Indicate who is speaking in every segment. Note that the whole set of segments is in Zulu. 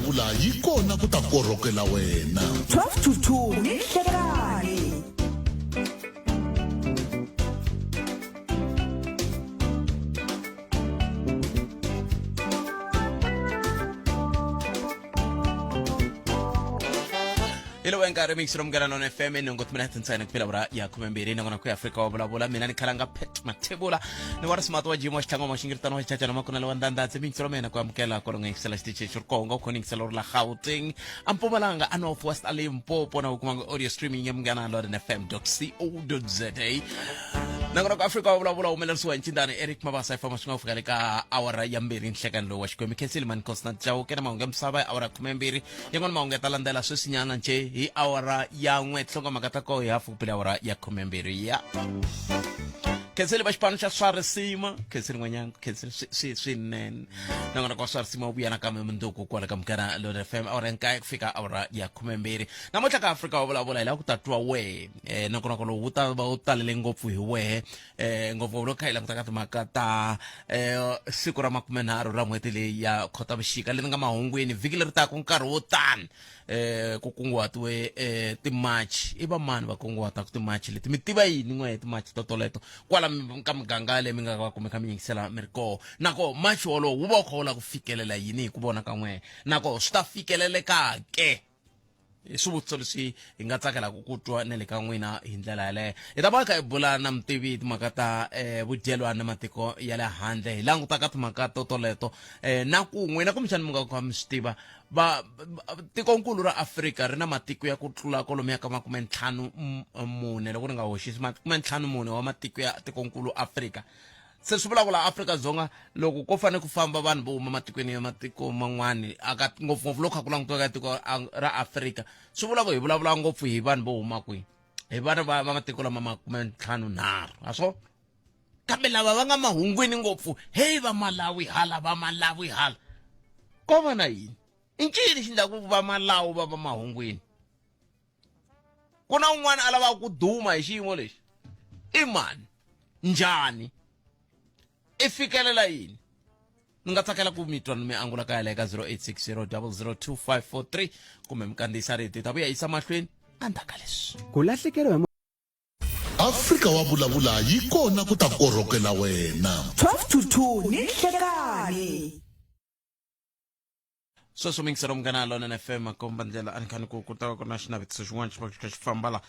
Speaker 1: vulavula yi kona ku ta korhokela wena
Speaker 2: 12 to 2 ni Nhlekani.
Speaker 3: Hello enkari mixrom gana non FM ngot mina tsana kuphela bra ya khumembiri ngona ku Africa wa bula mina ni khalanga pet mathebula ni wa smart wa jimo xithanga ma xingirtana wa chacha ma kuna lwandanda tse mixrom ena ku amukela ko nga xela xitiche xurkongo ko ni xela la Gauteng ampomalanga a North West Limpopo na kuma audio streaming ya mngana lo na fm.co.za nangona ku Africa wa bula umelerisiwa ncindane Eric Mabasa ifama singafika leka awara ya mbiri Nhlekani lo wa xikwemi Kensile man Constant Jawo kena maunga msaba awara khumembiri yengona maunga talandela swesinyana nje hi awara ya n'we tlhonga makata ko hi hafu kupela awara ya khumembiri ya Kensile ba xipano xa swa risima Kensile n'wanyana Kensile swinene nangona ko swa risima ubuyana kambe munduku kwala ka mkana lo FM awara nkaya kufika awara ya khumembiri namuntlha ka Africa wa vulavula hi la ku tatwa we nakona ko lo wuta ba utalele ngopfu hi we ngopfu lo khaila kutaka timhaka ta siku ra 30 ra n'hweti leyi ya Khotavuxika leyi nga mahungwini vhiki leri taka nkarhi wo tani ku kunguhatiwe timarch i va mani va kunguhata ku timarch leti mi tiva yini n'we timarch toleto kwala ka muganga leyi mi nga va kumeka mi yingisela mi ri koho nako march wolowo wu va wu kha wu la ku fikelela yini hi ku vona ka n'we nako swi ta fikeleleka ke swivutiso leswi hi nga tsakela ku twa na le ka n'wina hi ndlela yaleyo hi ta va kha hi bula na mutivi timhaka ta vudyelwana na matiko ya le handle hi langutaka timhaka toleto na ku n'wina kumbexani mi nga kha mi swi tiva va tikonkulu ra Afrika ri na matiko ya ku tlula kolomo ya ka 54 loko ri nga hoxisi 54 wa matiko ya tikonkulu Afrika se swi vulavula Afrika-Dzonga loko ko fane ku famba vanhu vo huma matikweni ya matiko man'wani aka ngopfungopfu loko ku langutiwa ka tiko ra Afrika swi vula ku hi vulavula ngopfu hi vanhu vo huma kwihi hi vanhu va matiko lama 53 aswo kambe lava va nga mahungwini ngopfu hey va Malawi hala ko va na yini incini xi ndlaku va Malawi va mahungwini ku na un'wana a lava ku duma hi xiyimo lexi i mani njhani i fikelela yini ni nga tsakela ku mitwa mi angula ka yale ka 0860002543 kumbe mkandisa rito ta vuya isa mahlweni andaka leswi
Speaker 4: ku lahlekeriwa
Speaker 1: Africa wa vulavula yi kona ku ta korhokela wena
Speaker 2: 12 to 2 ni Nhlekani.
Speaker 3: sweswo mi ngisera mungana lona FM akomba ndlela a ni khani ku ta ku na xinavetiso xin'wana xi famba la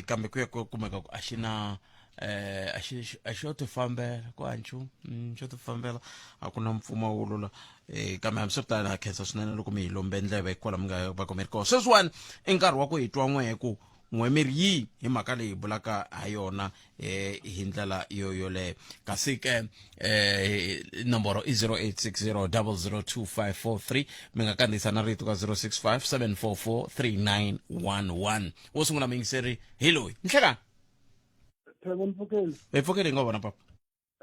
Speaker 3: kambe ku ya ku kumeka ku a xi na a xo ti fambela ku anchu xo ti fambela a ku na mpfumawulo la kambe hambiswiritano na khensa swinene loko mi hi lombe ndleve hikwala mi nga va komeri koho sweswiwani i nkarhi wa ku hi twa n'we ku n'we miri yi hi mhaka leyi hi bulaka ha yona hi ndlela yoleyo kasi ke nomboro i 0860002543 mi nga kandziyisa na rito ka 0657443911 wo sungula mingiseri hi loyi Nhlekani Mfukeni nga vona papa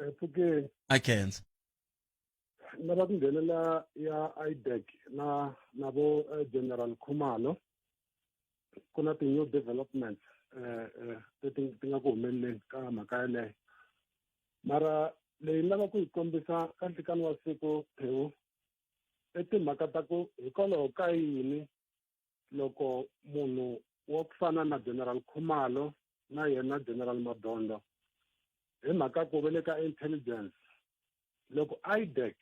Speaker 5: Mfukeni
Speaker 3: I can't
Speaker 5: lava ku nghenela ya IDEC na vo General Khumalo ku na ti-new developments leti ti nga ku humeleleni ka mhaka yaleyo mara leyi lava ku hi kombisa ka nhlikani wa siku Phewu i timhaka ta ku hikwalaho ka yini loko munhu wo ku fana na General Khumalo na yena General Madondo hi mhaka ku ve le ka intelligence loko IDEC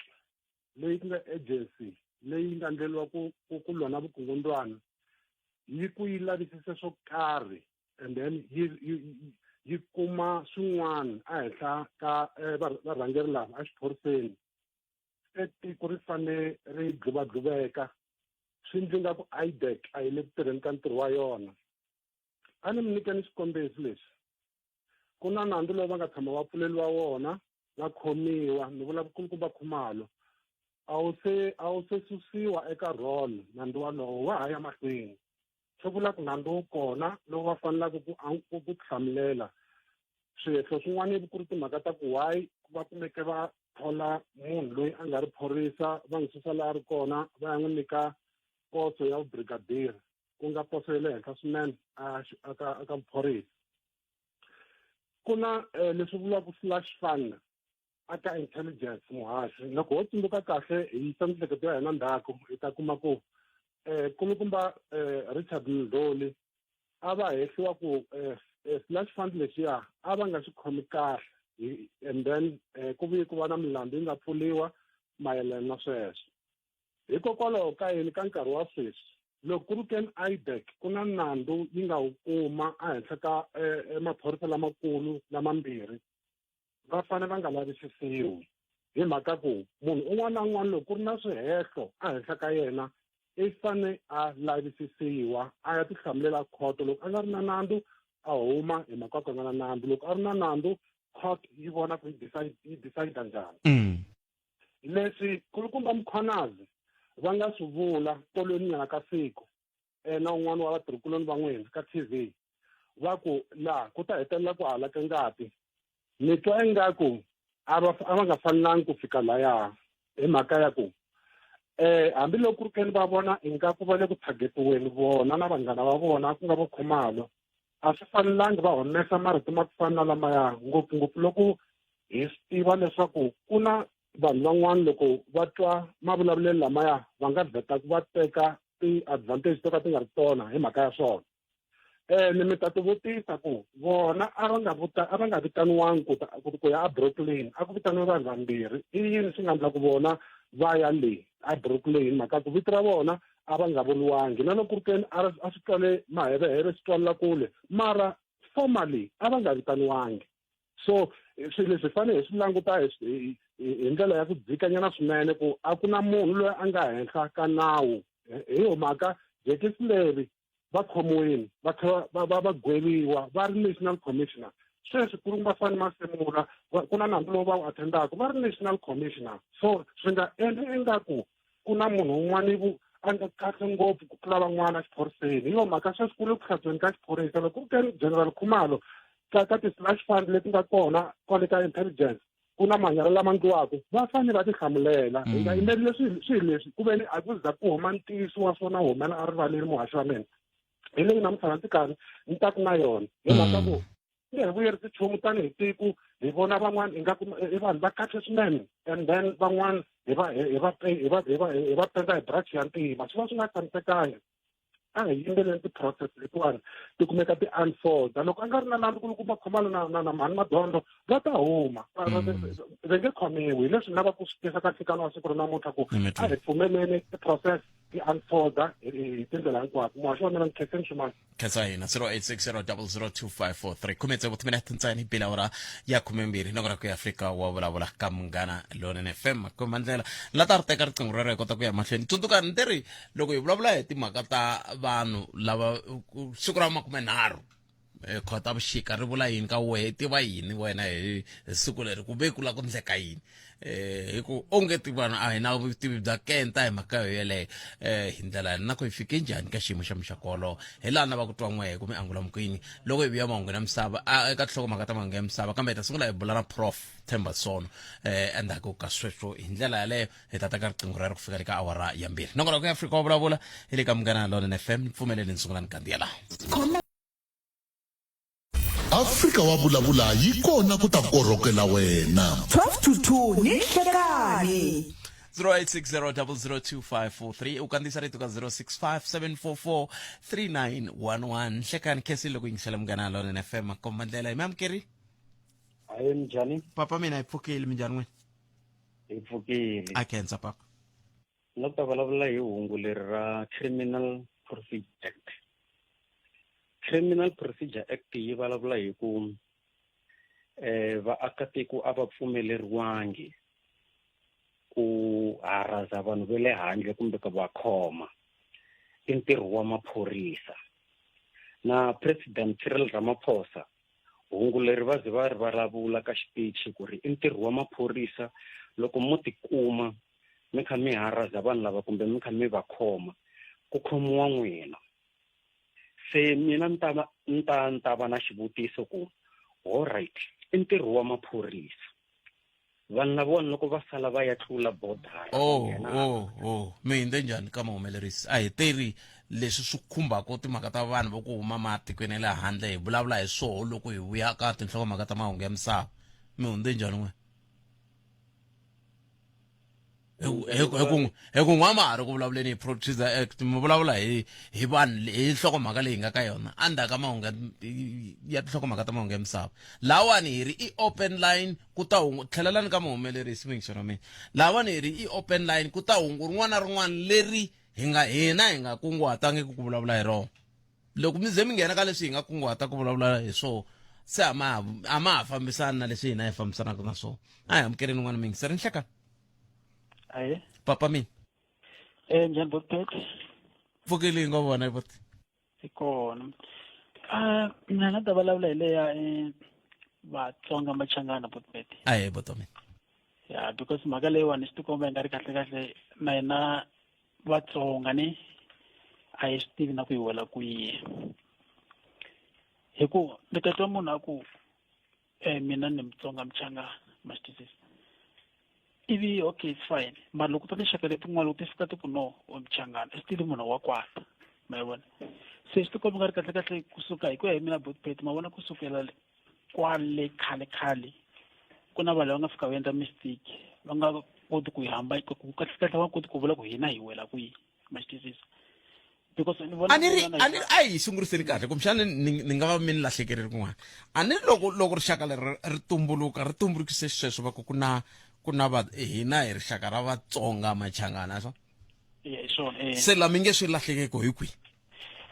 Speaker 5: leyi ku nga agency leyi nga ndleliwa ku lwa na vukungundwana yi ku yi lavisisa swo karhi and then yi kuma swin'wana a henhla ka varhangeri lava a xiphoriseni tiko ri fane ri dluvadluveka swi ndzi nga ku IDEC a yi le ku tirheni ka ntirho wa yona a ni mi nyikeni xikombiso lexi ku na nandzu lowu va nga tshama va pfuleliwa wona va khomiwa ni vula vukulukumba Khumalo a wu se susiwa eka role nandzu walowo wa ha ya mahlweni swi vula ku nandzu wu kona lowu va fanelaka ku hlamulela swihehlo swin'wana ivi ku ri timhaka ta ku why va kumeke va thola munhu loyi a nga ri phorisa va n'wi susa laha a ri kona va ya n'wi nyika poso ya vubrigadier ku nga poso ya le henhla swinene aka vuphorisa ku na leswi vuriwaka slash fund aka intelligence muhashi loko ho tsundzuka kahle hi tsandzeka ya hina ndhaku hi ta kuma ku kulukumba Richard Mdluli a va hehliwa ku slush fund lexiya a va nga xi khomi kahle and then ku vuye ku va na milandzu yi nga pfuliwa mayelana na sweswo hikokwalaho ka yini ka nkarhi wa sweswi loko ku ri Ken IDEC ku na nandzu yi nga wu kuma ehenhla ka maphorisa lamakulu lamambirhi va fanele va nga lavisisiwi hi mhaka ku munhu un'wana na un'wana loko ku ri na swihehlo ehenhla ka yena i fane a lavisisiwa a ya tihlamulela khoto loko a nga ri na nandzu a huma hi mhaka ku nga na nandzu loko a ri na nandzu court yi vona ku yi decide njhani leswi kulukumba Mkhwanazi va nga swi vula tolweni nyana ka siku na un'wana wa vatirhikuloni van'wini ka TV va ku laha ku ta hetelela ku halaka ngati ni twa ingaku a va nga fanelangi ku fika laya hi mhaka ya ku hambiloko ku ri ke ni va vona ingaku va le ku targetiweni vona na vanghana va vona ku nga va Khumalo a swi fanelangi va humesa marito ma ku fana na lamaya ngopfungopfu loko hi swi tiva leswaku ku na vanhu van'wana loko va twa mavulavulelo lamaya va nga vheta ku va teka ti-advantage to ka ti nga ri tona hi mhaka ya swona ni mi ta ti vutisa ku vona a va nga vitaniwangi ku ya a Brooklyn a ku vitaniwe vanhu vambirhi i yini swi nga endla ku vona va ya le a Brooklyn mhaka ku vito ra vona a va nga voniwangi na loko ku ri ke ni a swi twale maheveheve swi twalela kule mara formally a va nga vitaniwangi so swilo leswi fanele hi swi languta hi ndlela ya ku dzikanyana swinene ku a ku na munhu loyi a nga henhla ka nawu hi yo mhaka Jackie Sillery va khomiwini va tlhela va gweriwa va ri national commissioner sweswi ku ri va fane masemula ku na nandzu lowu va wu attendaka va ri national commissioner so swi nga endli ingaku ku na munhu un'wana a nga kahle ngopfu ku tlula van'wana exiphoriseni hi yo mhaka sweswi ku ri ku hlantsweni ka xiphorisa loko ku ri General Khumalo ka ti-slush fund leti nga kona kwale ka intelligence ku na manyala lama ndliwaka va fanele va tihlamulela hi nga yimerile swilo leswi ku ve ni a ku za ku huma ntiyiso wa swona humela a rivaleni muhaxi wa mina hi leyi na mutshama ndzi karhi ni taku na yona hi mhaka ku nge hi vuyerisi nchumu tani hi tiko hi vona van'wana ingaku i vanhu va kahle swinene and then van'wana hi va penda hi brachi ya ntima swi va swi nga tshamisekanga a hi yimbeleni ti-process letiwani ti kumeka ti-unfolda loko a nga ri na nandzu kulukumba Khumalo na mhani Madzondo va ta huma va nge khomiwi hi leswi lava ku swi tisa ka nhlekani wa siku ri namuntlha ku a hi pfumeleni ti-process ti-unfolda hi tindlela hinkwato muhaxi wa mina ni Khensani Ximanga
Speaker 3: khetsa hina 0860002543 khumetse vuthimina tintsani bila ora ya 12 nokona ku ya Afrika wa vulavula ka Munghana Lonene FM mandlela la ta riteka riqingho rero hi kota ku ya mahlweni tsundzuka ni teri loko hi vulavula hi timhaka ta vanhu lava siku ra 30 khota vuxika ri vula yini ka wehe tiva yini wena hi siku leri ku ve ku la ku ndleka yini hi ku onge ti vanhu a hi na vutivi bya kenta hi mhaka yo yeleyo hi ndlela na ku hi fike njhani ka xiyimo xa muxakolo hi laha na va ku twa n'wehe kumbe angula mukwini loko hi vuya mahungu na misava eka tinhlokomhaka ta mahungu ya misava kambe hi ta sungula hi bula na Prof Themba Sono endzhaku ka sweswo hi ndlela yaleyo hi ta teka riqingho rero ku fika le ka awara ya 2 nokona ku ya Afrika wa vulavula hi le ka Munghana Lonene FM ni pfumeleli ni sungula ni kandziya laha
Speaker 1: Afrika wa vulavula yi kona ku ta korhokela wena
Speaker 2: 12 to 2 ni nhlekani
Speaker 3: 0860002543 ukandisa rito ka 0657443911 nhlekani khesi loko yingisela Munghana Lonene FM komandlela imamkeri
Speaker 4: hayi njhani
Speaker 3: papa mina hi pfukile minjhani n'wina
Speaker 4: hi pfukile
Speaker 3: a khensa papa
Speaker 4: no ta vulavula hi hungu leri ra Criminal Procedure Act. Criminal Procedure Act yi vulavula hi ku vaakatiko a va pfumeleriwangi ku haraza vanhu va le handle kumbe ku va khoma i ntirho wa maphorisa na President Cyril Ramaphosa hungu leri va ze va ri vulavula ka xitichi ku ri i ntirho wa maphorisa loko mo tikuma mi kha mi haraza vanhu lava kumbe mi kha mi va khoma ku khomiwa n'wina se mina ni ta va na xivutiso ku all right i ntirho wa maphorisa vanhu lavona loko va sala va ya tlula border
Speaker 3: mi hinde njhani ka mahumelerisi a hi teri leswi swi khumbaka timhaka ta vanhu va ku huma matikweni ya le handle hi vulavula hi swoho loko hi vuya ka tinhlokomhaka ta mahungu ya misava mi hunde njhani n'we Eku ngwamari ku vulavuleni hi Producer Act mi vulavula hi vanhu hi nhlokomhaka leyi nga ka yona andaka mahungu ya nhlokomhaka ta mahungu ya misava lawani hi ri i open line ku ta hungu tlhelelani ka muhumelerisi mixero mina lawani hi ri i open line ku ta hungu rin'wana na rin'wana leri hina hi nga kunguhatangi ku vulavula hi rona loko mi ze mi nghena ka leswi hi nga kunguhata ku vulavula hi swona se a ma ha fambisani na leswi hina hi fambisanaka na swona a hi amukeleni n'wana mingi se ri nhlekani
Speaker 6: Aye.
Speaker 3: papa mina
Speaker 6: Njani Botpet?
Speaker 3: pfukile ngo vona bot
Speaker 6: Ikona. Mina na ta vulavula hi leya Vatsonga Machangana Botpet.
Speaker 3: aye boto mina
Speaker 6: Yeah, because mhaka leyiwani swi tikomba yi nga ri kahle na hina Vatsonga ni a hi swi tivi na ku yi wela kwihi. Hi ku ni ta twa munhu a ku mina ni Mutsonga Mchangana ma swi twisisa. Ivi okay it's fine mara loko ta tinxaka letin'wana loko ti fika ti ku no wa Mchangana i still munhu wa kwata ma yi vona se swi tikomba nga ri kahle kusuka hi ku ya hi mina Botpet ma vona kusukela kwale khale ku na vanhu va nga fika va endla mistake va nga koti ku yi hamba ku kahle va koti ku vula ku hina hi wela kwihi ma swi twisisa because ni vona
Speaker 3: a hi sunguriseni kahle kumbexana ni nga va mi ni lahlekerile kun'wana a ni loko rixaka leri ri tumbulukise sweswo va ku ku na hina hi rixaka ra Vatsonga Machangana so
Speaker 6: swona
Speaker 3: se la mi nge swi lahlekeko hi kwihi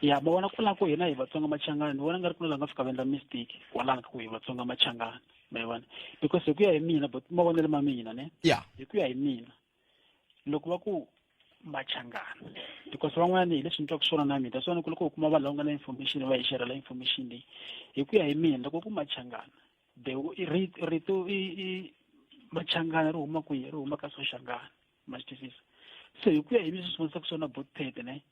Speaker 6: ya ma vona ku la ku hina hi Vatsonga Machangana ni vona nga ri ku la nga fika va endla mistake kwalanga ku hi Vatsonga Machangana ma vona because hi ku ya hi mina but mavonelo ma mina ne
Speaker 3: ya
Speaker 6: hi ku ya hi mina loko va ku Machangana because van'wana hi leswi ni twaka swona na mina swona ku loko u kuma vanhu lava nga na information va hi share la information leyi hi ku ya hi mina loko ku Machangana rito Machangana ri huma kwihi ri huma ka Soshangana ma swi twisisa se hi ku ya hi leswi swi vonisaka swona Botpet ne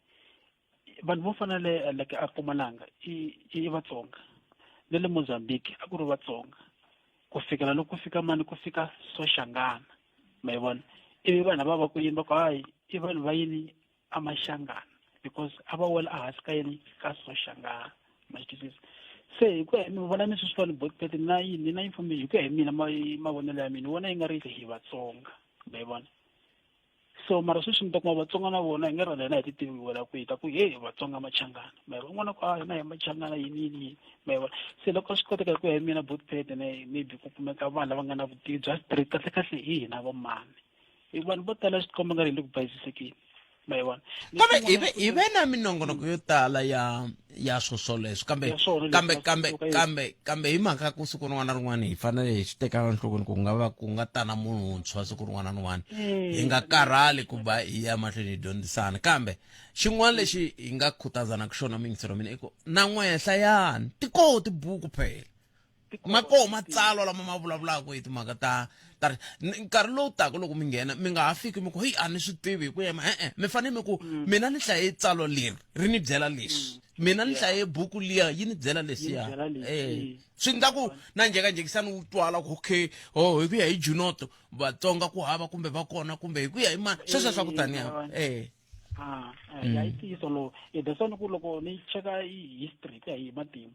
Speaker 6: vanhu vo fana le like a Mpumalanga i Vatsonga le Mozambique a ku ri Vatsonga ku fikela loko ku fika mani ku fika Soshangana ma yi vona ivi vanhu va ku yini va ku hayi i vanhu va yini a Mashangana because a va wela a hansi ka yini ka Soshangana ma swi twisisa se hi ku ya mi vona mi swi fana Botpet na yini na information hi ku ya hi mina mavonelo ya mina vona yi nga ri hi Vatsonga ma yi vona so mara sweswi mi ta kuma Vatsonga na vona hi nga ri na hi ti tivi wela ku hi ta ku he Vatsonga Machangana ma yi vona n'wana ku na hi Machangana yini ma yi vona se loko swi koteka ku ya hi mina Botpet ne maybe ku kumeka vanhu lava nga na vutivi bya straight kahle hi hina va mani vanhu vo tala swi tikomba nga ri hi le ku bayisisekeni ma yi vona
Speaker 3: kambe hi ve na minongonoko yo tala ya swoswoleswo kambe hi mhaka ku siku rin'wana na rin'wana hi fanele hi swi tekaka enhlokweni ku nga ta na munhu wuntshwa siku rin'wana na rin'wana hi nga karhali ku va hi ya mahlweni hi dyondzisana kambe xin'wana lexi hi nga khutazanaka xona mingisero mina i ku na n'wenhla yani tikoho tibuku phela makoho matsalwa lama ma vulavulaka hi timhaka ta nkarhi lowu taka loko mi nghena mi nga ha fiki mi ku heyi a ni swi tivi hi ku yema mi fanele mi ku mina ni hlaye tsalwa leri ri ni byela leswi mina ni hlaye buku liya yi ni byela leswiya swi ndla ku na njhekanjhekisani wu twala ku okay hi ku ya hi Junoto Vatsonga ku hava kumbe va kona kumbe hi ku ya hi mani sweswo swa ku taniya
Speaker 6: ya yi ntiyiso lowu that's why ku loko ni cheka history ku ya hi matimu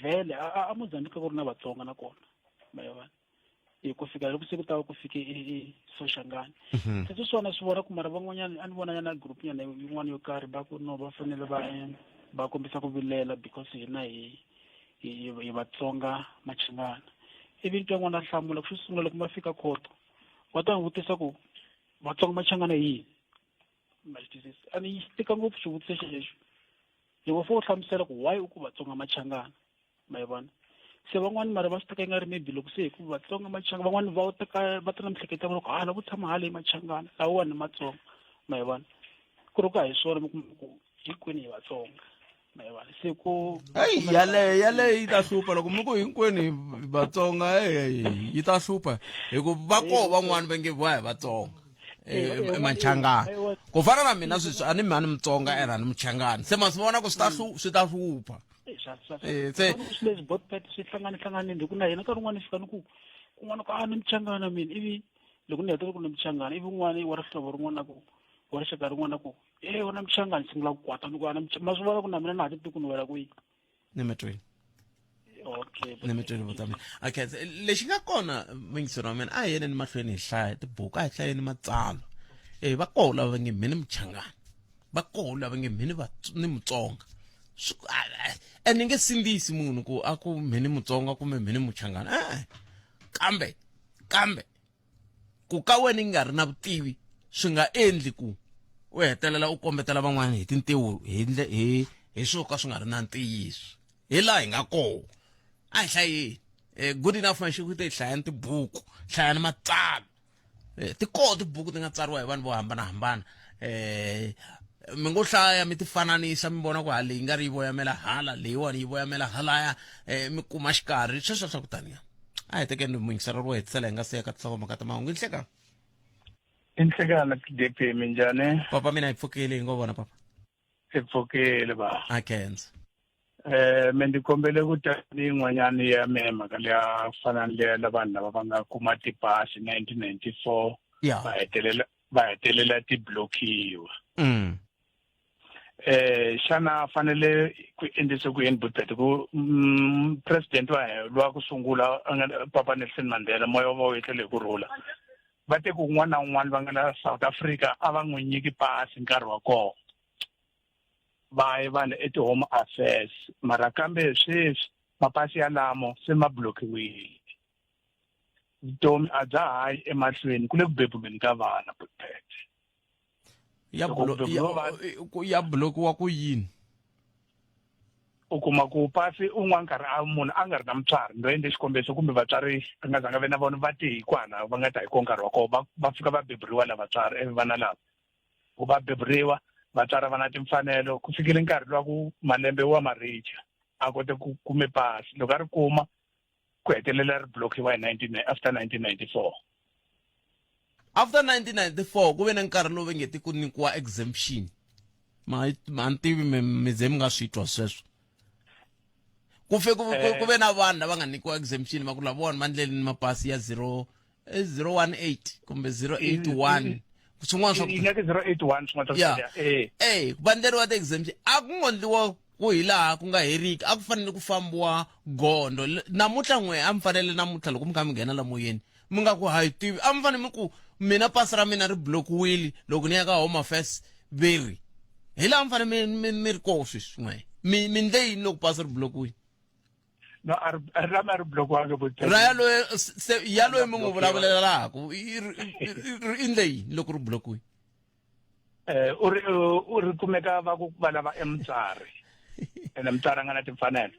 Speaker 6: vhele a Mozambique ku ri na Vatsonga na kona ma yi vona ku fika loko se ku ta ku fike Soshangana se swona swi vona ku mara van'wanyana a ni vona yana group yana yin'wana yo karhi va ku no va fanele va kombisa ku vilela because hina hi Vatsonga Machangana ivi ntwa n'wana hlamula ku swi sungula loko ma fika khoto va ta n'wi vutisa ku Vatsonga Machangana yini ma swi twisisa a ni tika ngopfu swivutiso leswi loko fo hlamusela ku why u ku Vatsonga Machangana ma yi vona se van'wani mara va swi teka nga ri maybe loko se hi ku Vatsonga Machangana van'wani va ta na mihleketa loko la ku tshama hale hi Machangana lawani Matsonga ma yi vona ku ri ku hi swona mi kuma ku hinkwenu hi Vatsonga ma yi vona se ku
Speaker 3: yaleyo yi ta hlupha loko mi ku hinkwenu hi Vatsonga yi ta hlupha hikuva va koho van'wani va nge va hi Vatsonga Machangana ku fana na mina sweswi a ni mi a ni Mutsonga ena ni Muchangana se ma swi vona ku swi ta hlupha
Speaker 6: leswi Botpet swi hlanganihlanganile ku na yena nkarhi wun'wana fika ni ku kun'wana ku ni Muchangana mina ivi loko ni heta ku ni Muchangana ivi un'wana wa rihlovo rin'wana ku wa rixaka rin'wana ku wa na Muchangana sungula ku kwata ni ku ma swi vona ku na mina na ha ti tivi ku ni wela kwihi
Speaker 3: ni metweni
Speaker 6: okay
Speaker 3: ni mi twini vutomi okay lexi nga kona mingisiro wa mina a hi yeni mahlweni hi hlaya tibuku a hi hlayeni matsalwa va koho lava va nge mini muchangana va koho lava nge mini ni mutsonga ni nge sindzisi munhu ku a ku mini mutsonga kumbe mini muchangana kambe ku ka wena nga ri na vutivi swi nga endli ku u hetelela u kombetela van'wana hi tintiwo hi swo ka swi nga ri na ntiyiso hi laha hi nga koho a hi hlayeni good enough maxi ku te hi hlayani tibuku hlayani matsalwa ti koho tibuku ti nga tsariwa hi vanhu vo hambanahambana mi ngo hlaya mi ti fananisa mi vona ku leyi nga ri yi voyamela hala leyiwani yi voyamela halaya mi kuma xikarhi sweswo swa ku taniya a hi tekeni muyingiselo ro hetisela hi nga se ya ka tinhlokomhaka ta mahungu inhlekani
Speaker 7: inhlekana DP minjhani
Speaker 3: papa mina hi pfukile hi ngo vona papa
Speaker 7: hi pfukile ba
Speaker 3: a khensa
Speaker 7: me ndzi kombele ku tani yin'wanyani ya mhaka leya fana na vanhu lava va nga kuma tipasi 1994 va hetelela ti blokiwa xana fanele ku endlise ku yini butete ku president wa ku sungula Papa Nelson Mandela moya wa wetlele ku rhula va te ku n'wana na un'wana va nga na South Africa a va n'wi nyiki pasi nkarhi wa kona va yi vanhu home affairs mara kambe sweswi mapasi ya lamo se ma blokiwile vutomi a bya hayi emahlweni ku le ku bebuleni ka vana butete
Speaker 3: ya blokiwa ku yini
Speaker 7: u kuma ku pasi un'wana nkarhi a munhu a nga ri na mutswari ndo endle xikombiso kumbe vatswari a nga zanga ve na vona va te hi kwana va nga ta hi ko nkarhi wa koho va fika va beburiwa lava vatswari vana lava ku va beburiwa vatswari va na timfanelo ku fikile nkarhi lwa ku malembe wa maricha a kote ku kume pasi loko a ri kuma ku hetelela ri blokiwa after 1994
Speaker 3: after 1994 ku ve na nkarhi lowu vengeti ku nyikiwa exemption ma ntivi mi ze mi nga swi twa sweswo ku ve na vanhu lava nga nyikiwa exemption va ku lavona mandleleni mapasi ya 018 kumbe 081 swin'wana swa
Speaker 7: 081 swin'wana
Speaker 3: vandleriwa ti-exemption a ku ngondliwa ku hi laha ku nga heriki a ku fanele ku fambiwa gondo namuntlha n'we a mi fanele namuntlha loko mi kha mi nghena la moyeni mi nga ku hayi tivi a mi fanele mi ku mina pasi ra mina ri blokiwile loko ni ya ka home affairs veri hi laha mi fanele mi ri koho sweswi n'we mi ndle yini loko pasi ri blokiwile
Speaker 7: no rama ri blokiwanga
Speaker 3: ra yaloye mi n'wi vulavulelaku i ndle yini loko ri blokiwile
Speaker 7: u ri kumeka va ku va lava emutswari ene mutswari a nga na timfanelo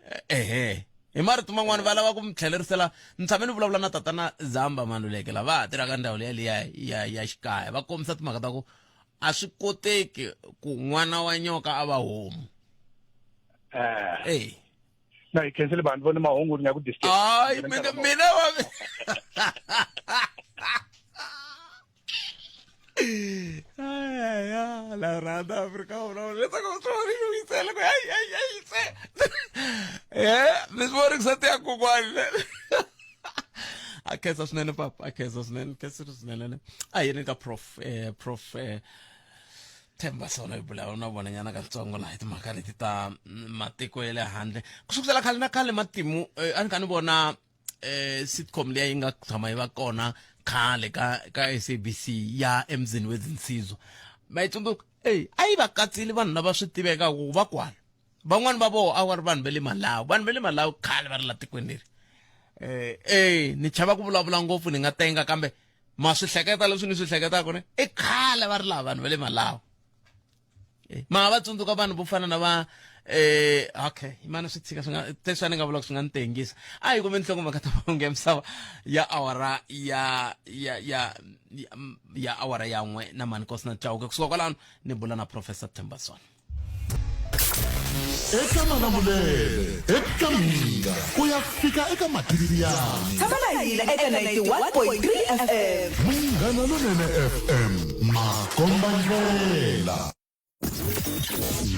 Speaker 3: hi marito man'wani va lava ku mi tlhelerisela ni tshame ni vulavula na tatana Zamba Maluleke lava ha tirhaka ndhawu leya ya xikaya va kombisa timhaka ta ku a swi koteki ku n'wana wa nyoka a va homu
Speaker 7: na hi khensele vanhu vona mahungu ni nga ku
Speaker 3: ay mina la randa Afrika let's go sorry we say like ay this morning sate ya kokwani akhetha swinene papa akhetha swinene ayini ka prof Themba Sona ibula na vona nyana ka tsongo la hi timhaka leti ta matiko ya le handle kusukela khale na khale matimu a ni ka ni vona sitcom leyi nga tshama yi va kona khale ka SABC ya emzini wezinsizwa mayitsundzuka ayi va katsile vanhu lava swi tiveka ku va kwala van'wani va vo a va ri vanhu va le Malawi khale va ri la tikweni leri ni chava ku vulavula ngopfu ni nga tenga kambe ma swi hleketa leswi ni swi hleketaka ne khale va ri lava vanhu va le Malawi ma va tsundzuka vanhu vo fana na va okay imana swi tshika swi nga teswa ni nga vula ku swi nga ntengisa a hi kome nhlokomhaka ta mahungu ya misava ya awara ya awara ya n'we na mani kosi na Chauke kusuka kwalano ni bula na Professor Themba Sona
Speaker 1: eka Malamulele eka Mhinga ku ya fika eka Matiriyani
Speaker 2: tshama na hina eka 91.3 FM
Speaker 1: Munghana Lonene FM Makomba Ndlela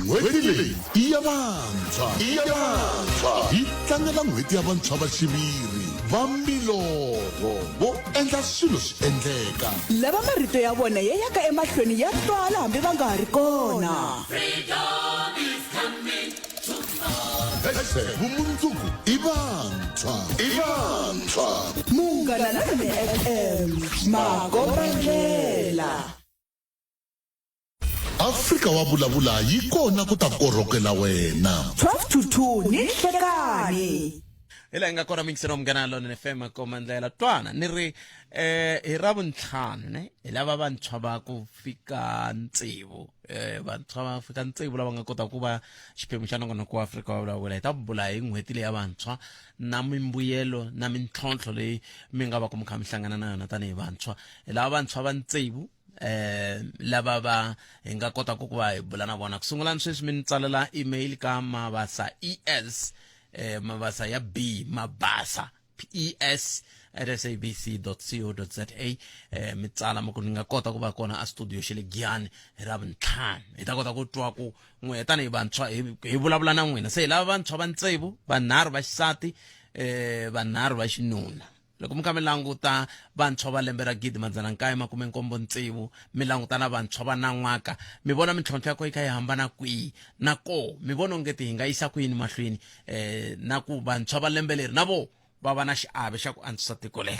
Speaker 1: n'hweti leyi iya vantshwa hi tlangela n'hweti ya vantshwa va xiviri va milorho vo endla swilo swi endleka
Speaker 2: lava marito ya vona ya yaka emahlweni ya twala hambi va nga ha ri kona
Speaker 1: Freedom is coming to vumundzuku i vantshwa
Speaker 2: Munghana Lonene FM Makombandlela.
Speaker 1: Afrika wa vulavula yi kona ku ta korhokela wena
Speaker 2: 12 to 2 ni nhlekani.
Speaker 3: ila nga kora mixero Munghana Lonene FM Makombandlela twana ni ri hi ravuntlhanu ne lava vantshwa va ku fika ntsevu vantshwa va fika ntsevu lava nga kota ku va xiphemu xa nongonoko wa Afrika wa vulavula hi ta bula hi n'hweti leyi ya vantshwa na mimbuyelo na mintlhontlho leyi mi nga va ku mi kha mi hlangana na yona tanihi vantshwa lava vantshwa va ntsevu lava va hi nga kota ku va hi bula na vona ku sungula sweswi mi ni tsalela email ka Mabasa ES Mabasa ya B Mabasa PES@sabc.co.za mi tsala mo ku ni nga kota ku va kona a studio xile Giyani hi ravuntlhanu hi ta kota ku twa ku n'we tanihi vantshwa hi vulavula na n'wina se lava vantshwa va ntsevu vanharhu va xisati vanharhu va xinuna loko mi kha mi languta vantshwa va lembe ra 1976 mi languta na vantshwa va nan'waka mi vona mintlhontlho ya ko yi kha yi hambana kwihi na ko mi vona ongeti hi nga yisa ku yini mahlweni na ku vantshwa va lembe leri na vo va va na xiave xa ku antswisa tiko leri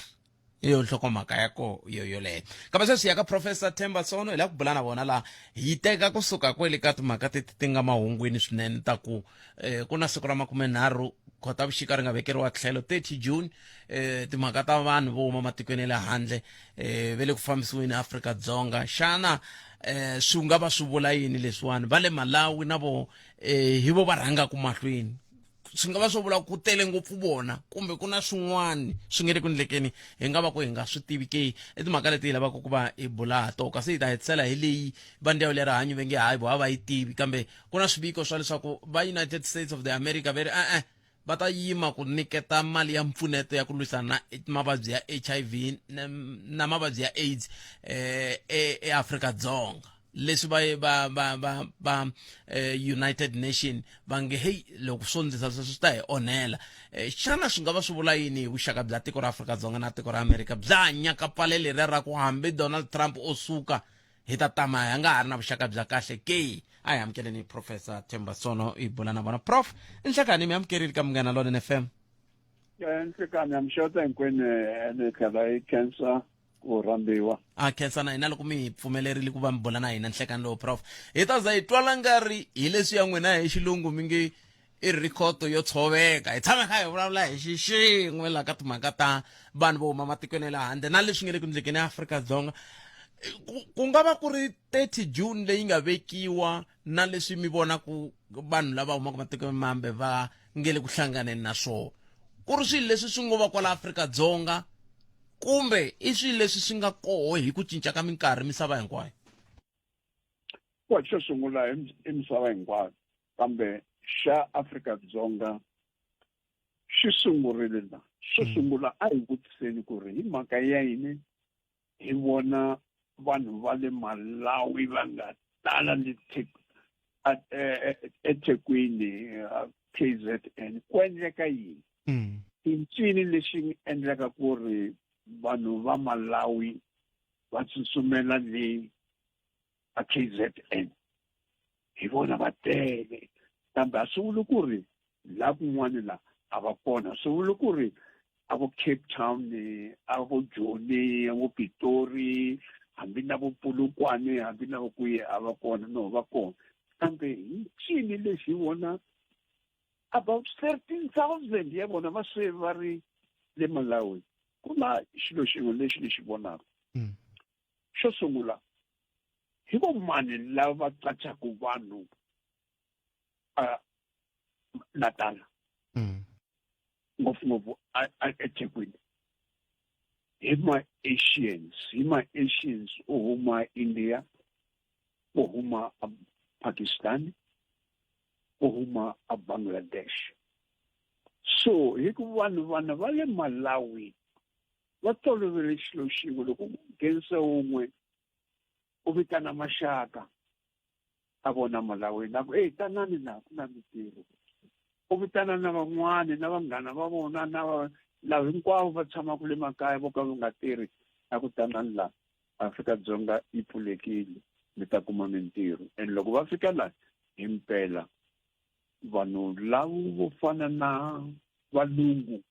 Speaker 3: iyo nhlokomhaka ya ko yoleyo kambe sweswi ya ka Professor Themba Sono hi la ku bula na vona laha hi teka kusuka kwele ka timhaka ti nga mahungwini swinene ta ku ku na siku ra 30 Khotavuxika ri nga vekeriwa tlhelo 30 June timhaka ta vanhu vo huma matikweni le handle ve le ku fambisiweni Afrika-Dzonga xana swi nga va swi vula yini leswiwani va le Malawi na vo hi vo va rhangaku mahlweni swi nga va swi vula ku tele ngopfu vona kumbe ku na swin'wana swi nge ri ku ndlekeni hi nga va ku hi nga swi tivi ke timhaka leti hi lavaka ku va hi bula to kasi hi ta hetisela hi leyi va ndzhawu le rihanyo ve nge hayi vo va yi tivi kambe ku na swiviko swa leswaku va United States of the America ve ri va ta yima ku niketa mali ya mpfuneto ya ku lwisana na mavabyi ya HIV na mavabyi ya AIDS eAfrika-Dzonga leswi va United Nation va nge hey loko swo ndzisa swi ta hi onhela xana swi nga va swi vula yini hi vuxaka bya tiko ra Afrika-Dzonga na tiko ra America bya hanyaka pale leriya ra ku hambi Donald Trump o suka hi ta tama hi nga ha ri na vuxaka bya kahle ke a hi amukeleni Professor Themba Sono hi bula na vona Prof nhlekani mi amukerile ka Munghana Lonene FM
Speaker 8: nhlekani amxota hinkwenu ene tlhela hi cancer ku rambiwa
Speaker 3: khensa na hina loko mi hi pfumelerile ku va mi bula na hina nhlekani lowu Prof hi ta za hi twala ngari hi leswi ya n'wina hi xilungu mi nge i rikhoto yo tshoveka hi tshama kha hi vulavula hi xixin'we laha ka timhaka ta vanhu vo huma matikweni le handle na leswi nge le ku ndlekeni Afrika-Dzonga ku nga va ku ri 30 June leyi nga vekiwa na leswi mi vona ku vanhu lava humaka matiko mambe va ngele ku hlanganeni na swona ku ri swilo leswi swi ngo va kwala Afrika-Dzonga kumbe i swilo leswi swi nga koho hi ku cinca ka minkarhi misava hinkwayo
Speaker 8: xo sungula i misava hinkwayo kambe xa Afrika-Dzonga xi sungurile na xo sungula a hi vutiseni ku ri hi mhaka ya yini hi vona vanhu va le Malawi va nga tala eThekwini KZN ku endleka yini i ncini lexi endlaka ku ri vanhu va Malawi va tsutsumela le a KZN hi vona va tele kambe a swi vuli ku ri la kun'wana la a va kona swi vuli ku ri a vo Cape Town a vo Joni a vo Pitori hambi na vo Polokwane hambi na vo kuye a va kona no va kona kambe hi ncini lexi hi vona about 13,000 ya vona va swe va ri le Malawi ku na xilo xin'we lexi ni xi vonaka xo sungula hi vo mani lava qachaku vanhu Natal ngopfungopfu eThekwini hi ma-Asians o huma India o huma Pakistan o huma Bangladesh so hi ku vanhu va le Malawi va tolovele xilo xin'we loko nghenisa wun'we u vitana maxaka a vona Malawi na ku tanani na ku na mitirho u vitana na van'wana na vanghana va vona na lava hinkwavo va tshamaka le makaya vo ka va nga tirhi na ku tanani la Afrika-Dzonga yi pfulekile mi ta kuma mintirho and loko va fika la hi mpela vanhu lava vo fana na valungu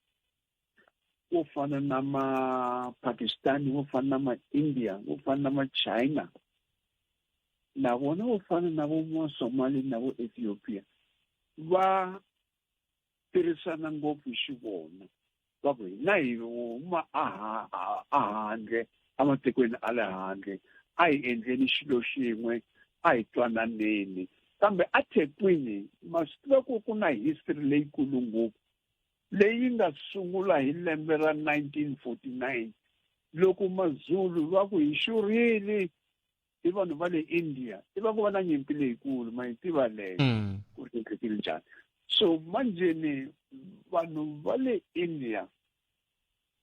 Speaker 8: vo fana na ma-Pakistani, vo fana na ma-India, vo fana na ma-China, na vona vo fana na vo ma-Somali na vo Ethiopia va tirhisana ngopfu hi xivona va ku hina hi huma handle ematikweni a le handle a hi endleni xilo xin'we a hi twananeni kambe a Thekwini ma swi tiva ku na history leyikulu ngopfu leyi nga sungula hi lembe ra 1949 loko mazulu va ku hi xurile i vanhu va le India i va ku va na nyimpi leyikulu ma yi tiva leyo ku ri endlekile njhani. So manjeni vanhu va le India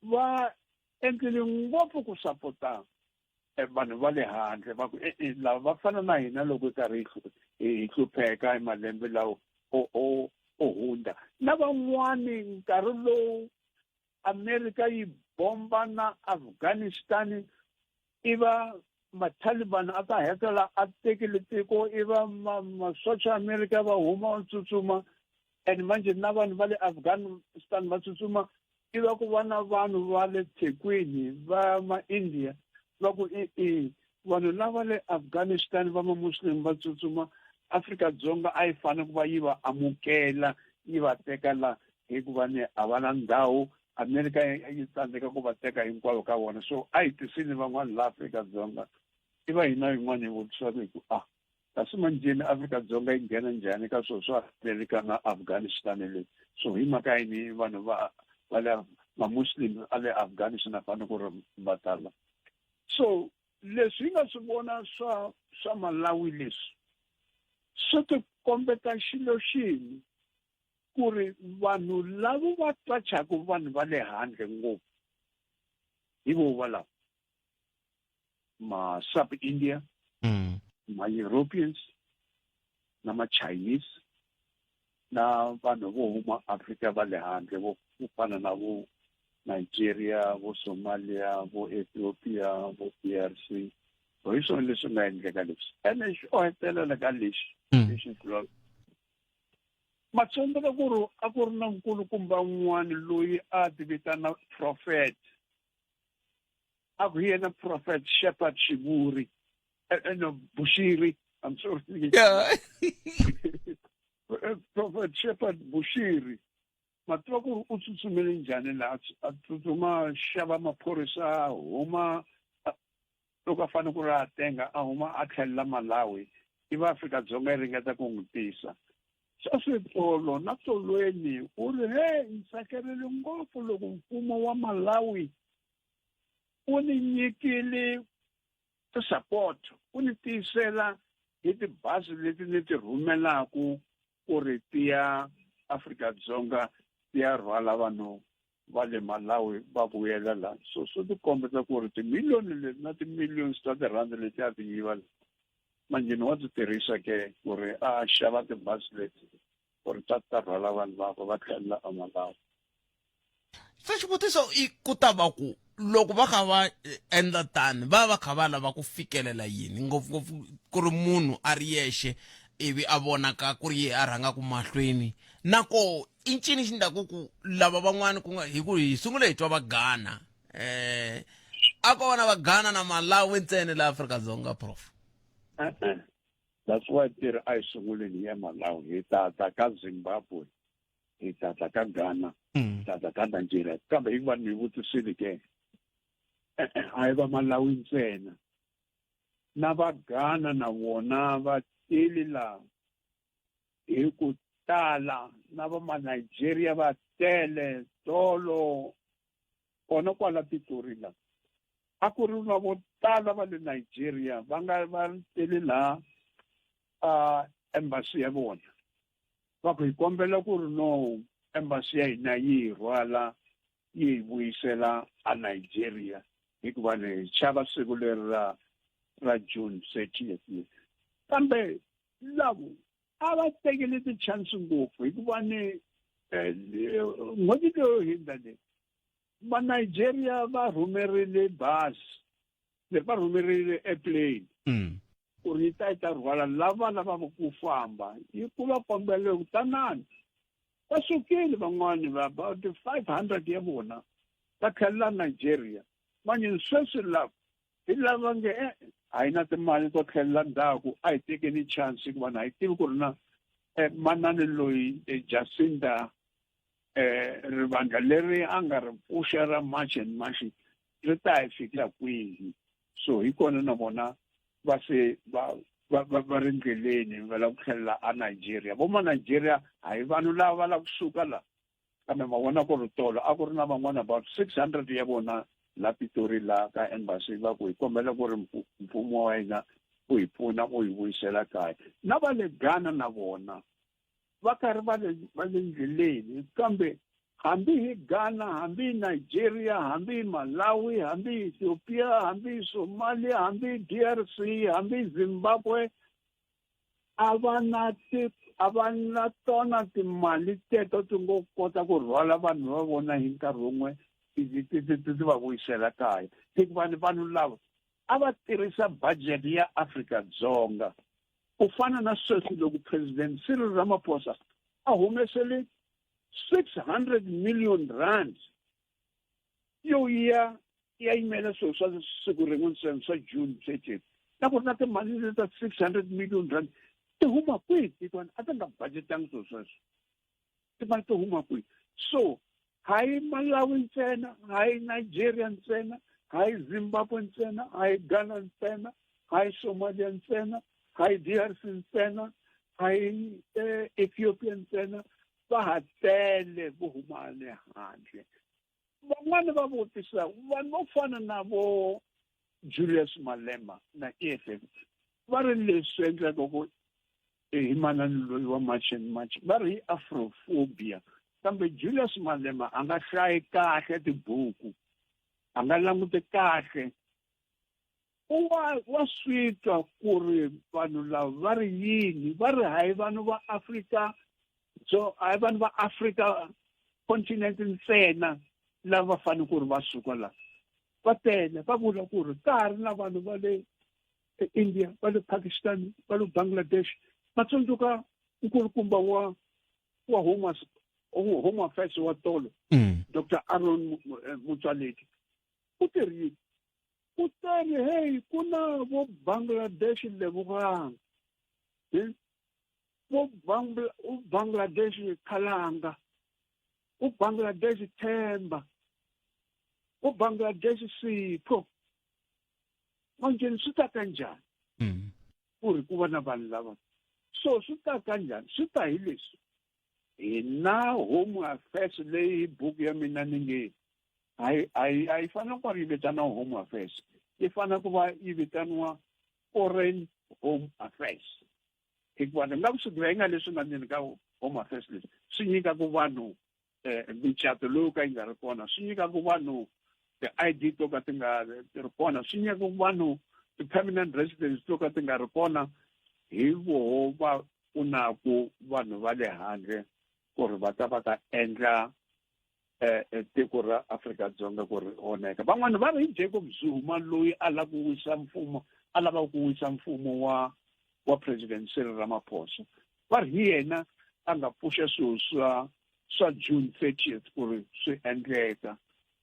Speaker 8: va endlile ngopfu ku sapota vanhu va le handle va ku lava va fana na hina loko hi karhi hi hlupheka hi malembe lawa o hundza na van'wani nkarhi lowu America yi bomba na Afghanistan i va ma-Taliban a ta hetela a tekile tiko i va masocha America va huma va tsutsuma and manje na vanhu va le Afghanistan va tsutsuma i va ku va na vanhu va le Thekwini va ma-India va ku vanhu lava le Afghanistan va ma-Muslim va tsutsuma Afrika-Dzonga a yi fanele ku va yi va amukela yi va teka la hikuva ni a va na ndhawu America yi tsandzeka ku va teka hinkwavo ka vona so a hi tisini van'wana la Afrika-Dzonga i va hina yin'wana hi vutisaka ku kasi manjeni Afrika-Dzonga yi nghena njhani ka swilo swa America na Afghanistan le so hi mhaka yini vanhu va le ma-Muslim a le Afghanistan a fanele ku ri va tala so leswi hi nga swi vona swa Malawi leswi swi ti kombeta xilo xin'we ku ri vanhu lava va twachaka vanhu va le handle ngopfu hi vo valava ma-Sub India ma-Europeans na ma-Chinese na vanhu vo huma Afrika va le handle vo fana na vo Nigeria vo Somalia vo Ethiopia vo DRC hi swona leswi nga endleka leswi ene xi hetelela ka lexi matsombeka ku ri a ku ri na nkulukumba wun'wana loyi a ti vitana prophet a ku yena prophet Shepherd Shivuri no Bushiri I'm sorry prophet Shepherd Bushiri mativa ku ri u tsutsumile njhani laha a tsutsuma xava maphorisa huma loko a fanele ku ri a tenga a huma a tlhelela Malawi i va Afrika-Dzonga yi ringeta ku n'wi tisa swa swipolo na tolweni u ri ni tsakerile ngopfu loko mfumo wa Malawi u ni nyikile support u ni tisela hi tibazi leti ni ti rhumelaku ku ri ti ya Afrika-Dzonga ti ya rhwala vanhu va le Malawi va vuyela la so swi ti kombeta ku ri timiliyoni leti na timiliyoni ta tirhandi leti a ti yiva manjeni wa ti tirhisa ke ku ri a xava tibazi leti ku ri ta rhwala vanhu vakwe va tlhelela eMalawi.
Speaker 3: Se xivutiso i ku ta va ku loko va kha va endla tani va kha va lava ku fikelela yini ngopfungopfu ku ri munhu a ri yexe ivi a vonaka ku ri ye a rhangaku mahlweni nako i ncini xi endlaku ku lava van'wana ku nga hi ku hi sungule hi twa va Ghana a ko vona va Ghana na Malawi ntsena la Afrika-Dzonga prof
Speaker 8: that's why tirhi a hi sunguleni ya Malawi hi tata ka Zimbabwe hi tata ka Ghana tata ka Nigeria kambe hi vanhu hi vutisile ke a hi va Malawi ntsena na va Ghana na vona va tele la hi ku tala na va ma-Nigeria va tele tolo kona kwala Pitori la a ku ri na vo tala va le Nigeria va nga va tele la embassy ya vona va ku hi kombela ku ri no embassy ya hina yi rhwala yi vuyisela a Nigeria hikuva ni chava siku leri ra June 30th kambe lavo a va tekele ti-chance ngopfu hikuva ni n'hweti leyo hindza leyi ma-Nigeria va rhumerile basi leri va rhumerile airplane ku ri ta rhwala lava ku famba yi ku va kombele ku tanani va sukile van'wani va about 500 ya vona va khela Nigeria manje sweswi lava hi lava nge a hi na timali to tlhelela ndzhaku a hi tekeni chance hikuva na hi tivi ku ri na manani loyi Jacinda rivandla leri a nga ri pfuxa ra March and March ri ta hi fikela kwihi so hi kona na vona va se va ri ndleleni va lava ku tlhelela a Nigeria voma Nigeria a hi vanhu lava va lava kusuka la kambe ma vona ku ri tolo a ku ri na van'wana about 600 ya vona la Pitori la ka embassy va ku hi kombela ku ri mfumo wa hina u hi pfuna u hi vuyisela kaya na va le Ghana na vona va karhi va le ndleleni kambe hambi hi Ghana hambi Nigeria hambi Malawi hambi Ethiopia hambi Somalia hambi DRC hambi Zimbabwe a va na tona timali teto ti ngo kota ku rhwala vanhu va vona hi nkarhi wun'we ti va vuyisela kaya hikuva vanhu lava a va tirhisa budget ya Afrika-Dzonga ku fana na sweswi loko President Cyril Ramaphosa a humesele 600 million rand yo ya yimela swilo swa siku rin'we swa June 30 na ku na timali ta 600 million rand ti huma kwihi hikuva a ti nga budgetanga swilo sweswo timali ti huma kwihi so hayi Malawi ntsena hayi Nigeria ntsena hayi Zimbabwe ntsena hayi Ghana ntsena hayi Somalia ntsena hayi DRC ntsena hayi Ethiopia ntsena va ha tele vo huma le handle van'wana va vutisa vanhu vo fana na vo Julius Malema na EFF va ri leswi endlaka ku hi manani loyi wa March and March va ri hi Afrophobia kambe Julius Malema a nga hlayi kahle tibuku a nga languti kahle wa switwa ku ri vanhu lava va ri yini va ri hayi vanhu va Afrika hayi vanhu va Afrika continent ntsena lava fanele ku ri va suka la va tele va vula ku ri ka ha ri na vanhu va le India va le Pakistan va le Bangladesh va tsundzuka nkulukumba wa Home Affairs wa tolo Dr. Aaron Motsoaledi u tirhile u tari hey ku na vo Bangladesh levuganga vo Bangladesh Khalanga u Bangladesh Themba u Bangladesh Sipho manje swi ta kanjani ku ri ku va na vanhu lava so swi ta kanjani swi ta hi leswi hi na Home Affairs leyi buku ya mina ni nge a yi fanele ku yi vitana Home Affairs yi fanele ku va yi vitaniwa Foreign Home Affairs hikuva ni nga swi nga leswi nga nini ka Home Affairs leswi swi nyika ku vanhu micato lowu ka yi nga ri kona swi nyika ku vanhu ti-ID to ka ti nga ri kona swi nyika ku vanhu ti-permanent residents to ka ti nga ri kona hi voho va pfunaku vanhu va le handle ku ri va ta va ta endla tiko ra Afrika-Dzonga ku ri oneka van'wana va ri Jacob Zuma loyi a lava ku wisa mfumo wa President Cyril Ramaphosa va ri hi yena a nga pfuxa swilo swa June 30th ku ri swi endleka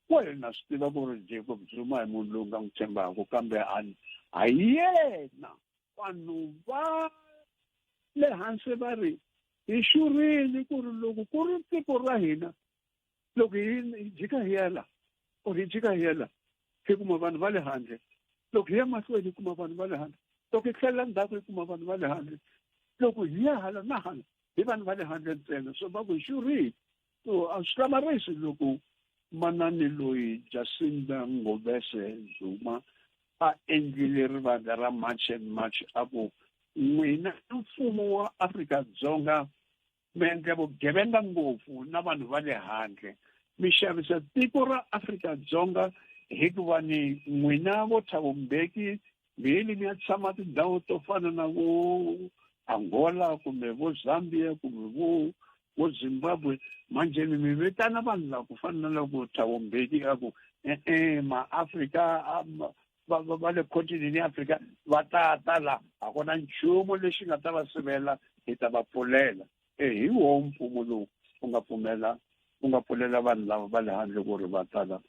Speaker 8: wena swi tiva ku ri Jacob Zuma hi munhu loyi nga n'wi tshembaka kambe a yena vanhu va le hansi va ri hi xurile ku ri loko ku ri tiko ra hina loko hi jika hi yela or hi jika hi yela hi kuma vanhu va le handle loko hi ya mahlweni hi kuma vanhu va le handle loko hi tlhelela ndzhaku hi kuma vanhu va le handle loko hi ya hala na hala hi vanhu va le handle ntsena so va ku hi xurile so a swi hlamarisi loko manani loyi Jacinda Ngobese Zuma a endlile rivala ra March and March a ku n'wina mfumo wa Afrika-Dzonga mi endla vugevenga ngopfu na vanhu va le handle mi xavisa tiko ra Afrika-Dzonga hikuva ni n'wina vo Thabo Mbeki mi yeli mi ya tshama tindhawu to fana na vo Angola kumbe vo Zambia kumbe vo Zimbabwe manje mi vitana vanhu lava ku fana na loko Thabo Mbeki a ku ma-Afrika va le continent ya Africa va ta la a kona nchumu lexi nga ta va sivela hi ta va pfulela hi wo mfumo lowu u nga pfulela vanhu lava va le handle ku ri va ta la.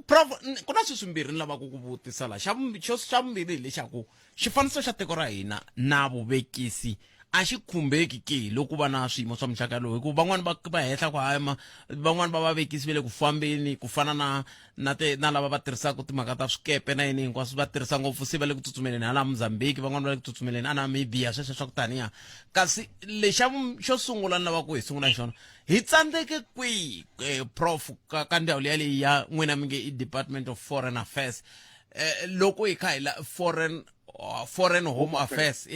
Speaker 3: Prof, ku na swimbirhi ni lavaka ku vutisa la xa vumbirhi lexaku xifaniso xa tiko ra hina na vuvekisi a xi khumbeki ke loko va na swiyimo swa muxaka lowu hikuva van'wani va hehla ku haya van'wani va vavekisi va le ku fambeni ku fana na lava va tirhisaka timhaka ta swikepe na yini hinkwaswo va tirhisa ngopfu se va le ku tsutsumeleni hala Mozambique van'wani va le ku tsutsumeleni a Namibia sweswo swa ku taniya kasi lexa xo sungula ni lava ku hi sungula hi xona hi tsandzeke kwihi prof ka ndhawu leyi ya n'wina mi nge i Department of Foreign Affairs loko hi kha hi la Foreign Home Affairs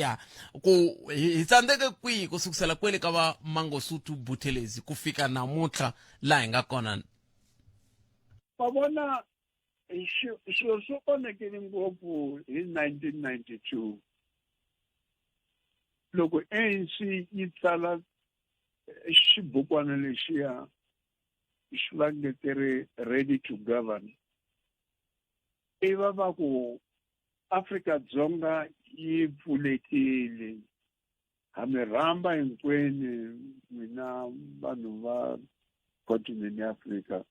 Speaker 3: ku hi tsandzeke kwihi ku sukusela kwele ka va Mangosuthu Buthelezi ku fika namuntlha la hi nga kona.
Speaker 8: Va vona xilo xo onekile ngopfu hi 1992 loko ANC yi tsala xibukwana lexiya xi va ngeteri ready to govern va ku Afrika-Dzonga yi pfulekile hambi rhamba hinkwenu mina vanhu va continent ya Afrika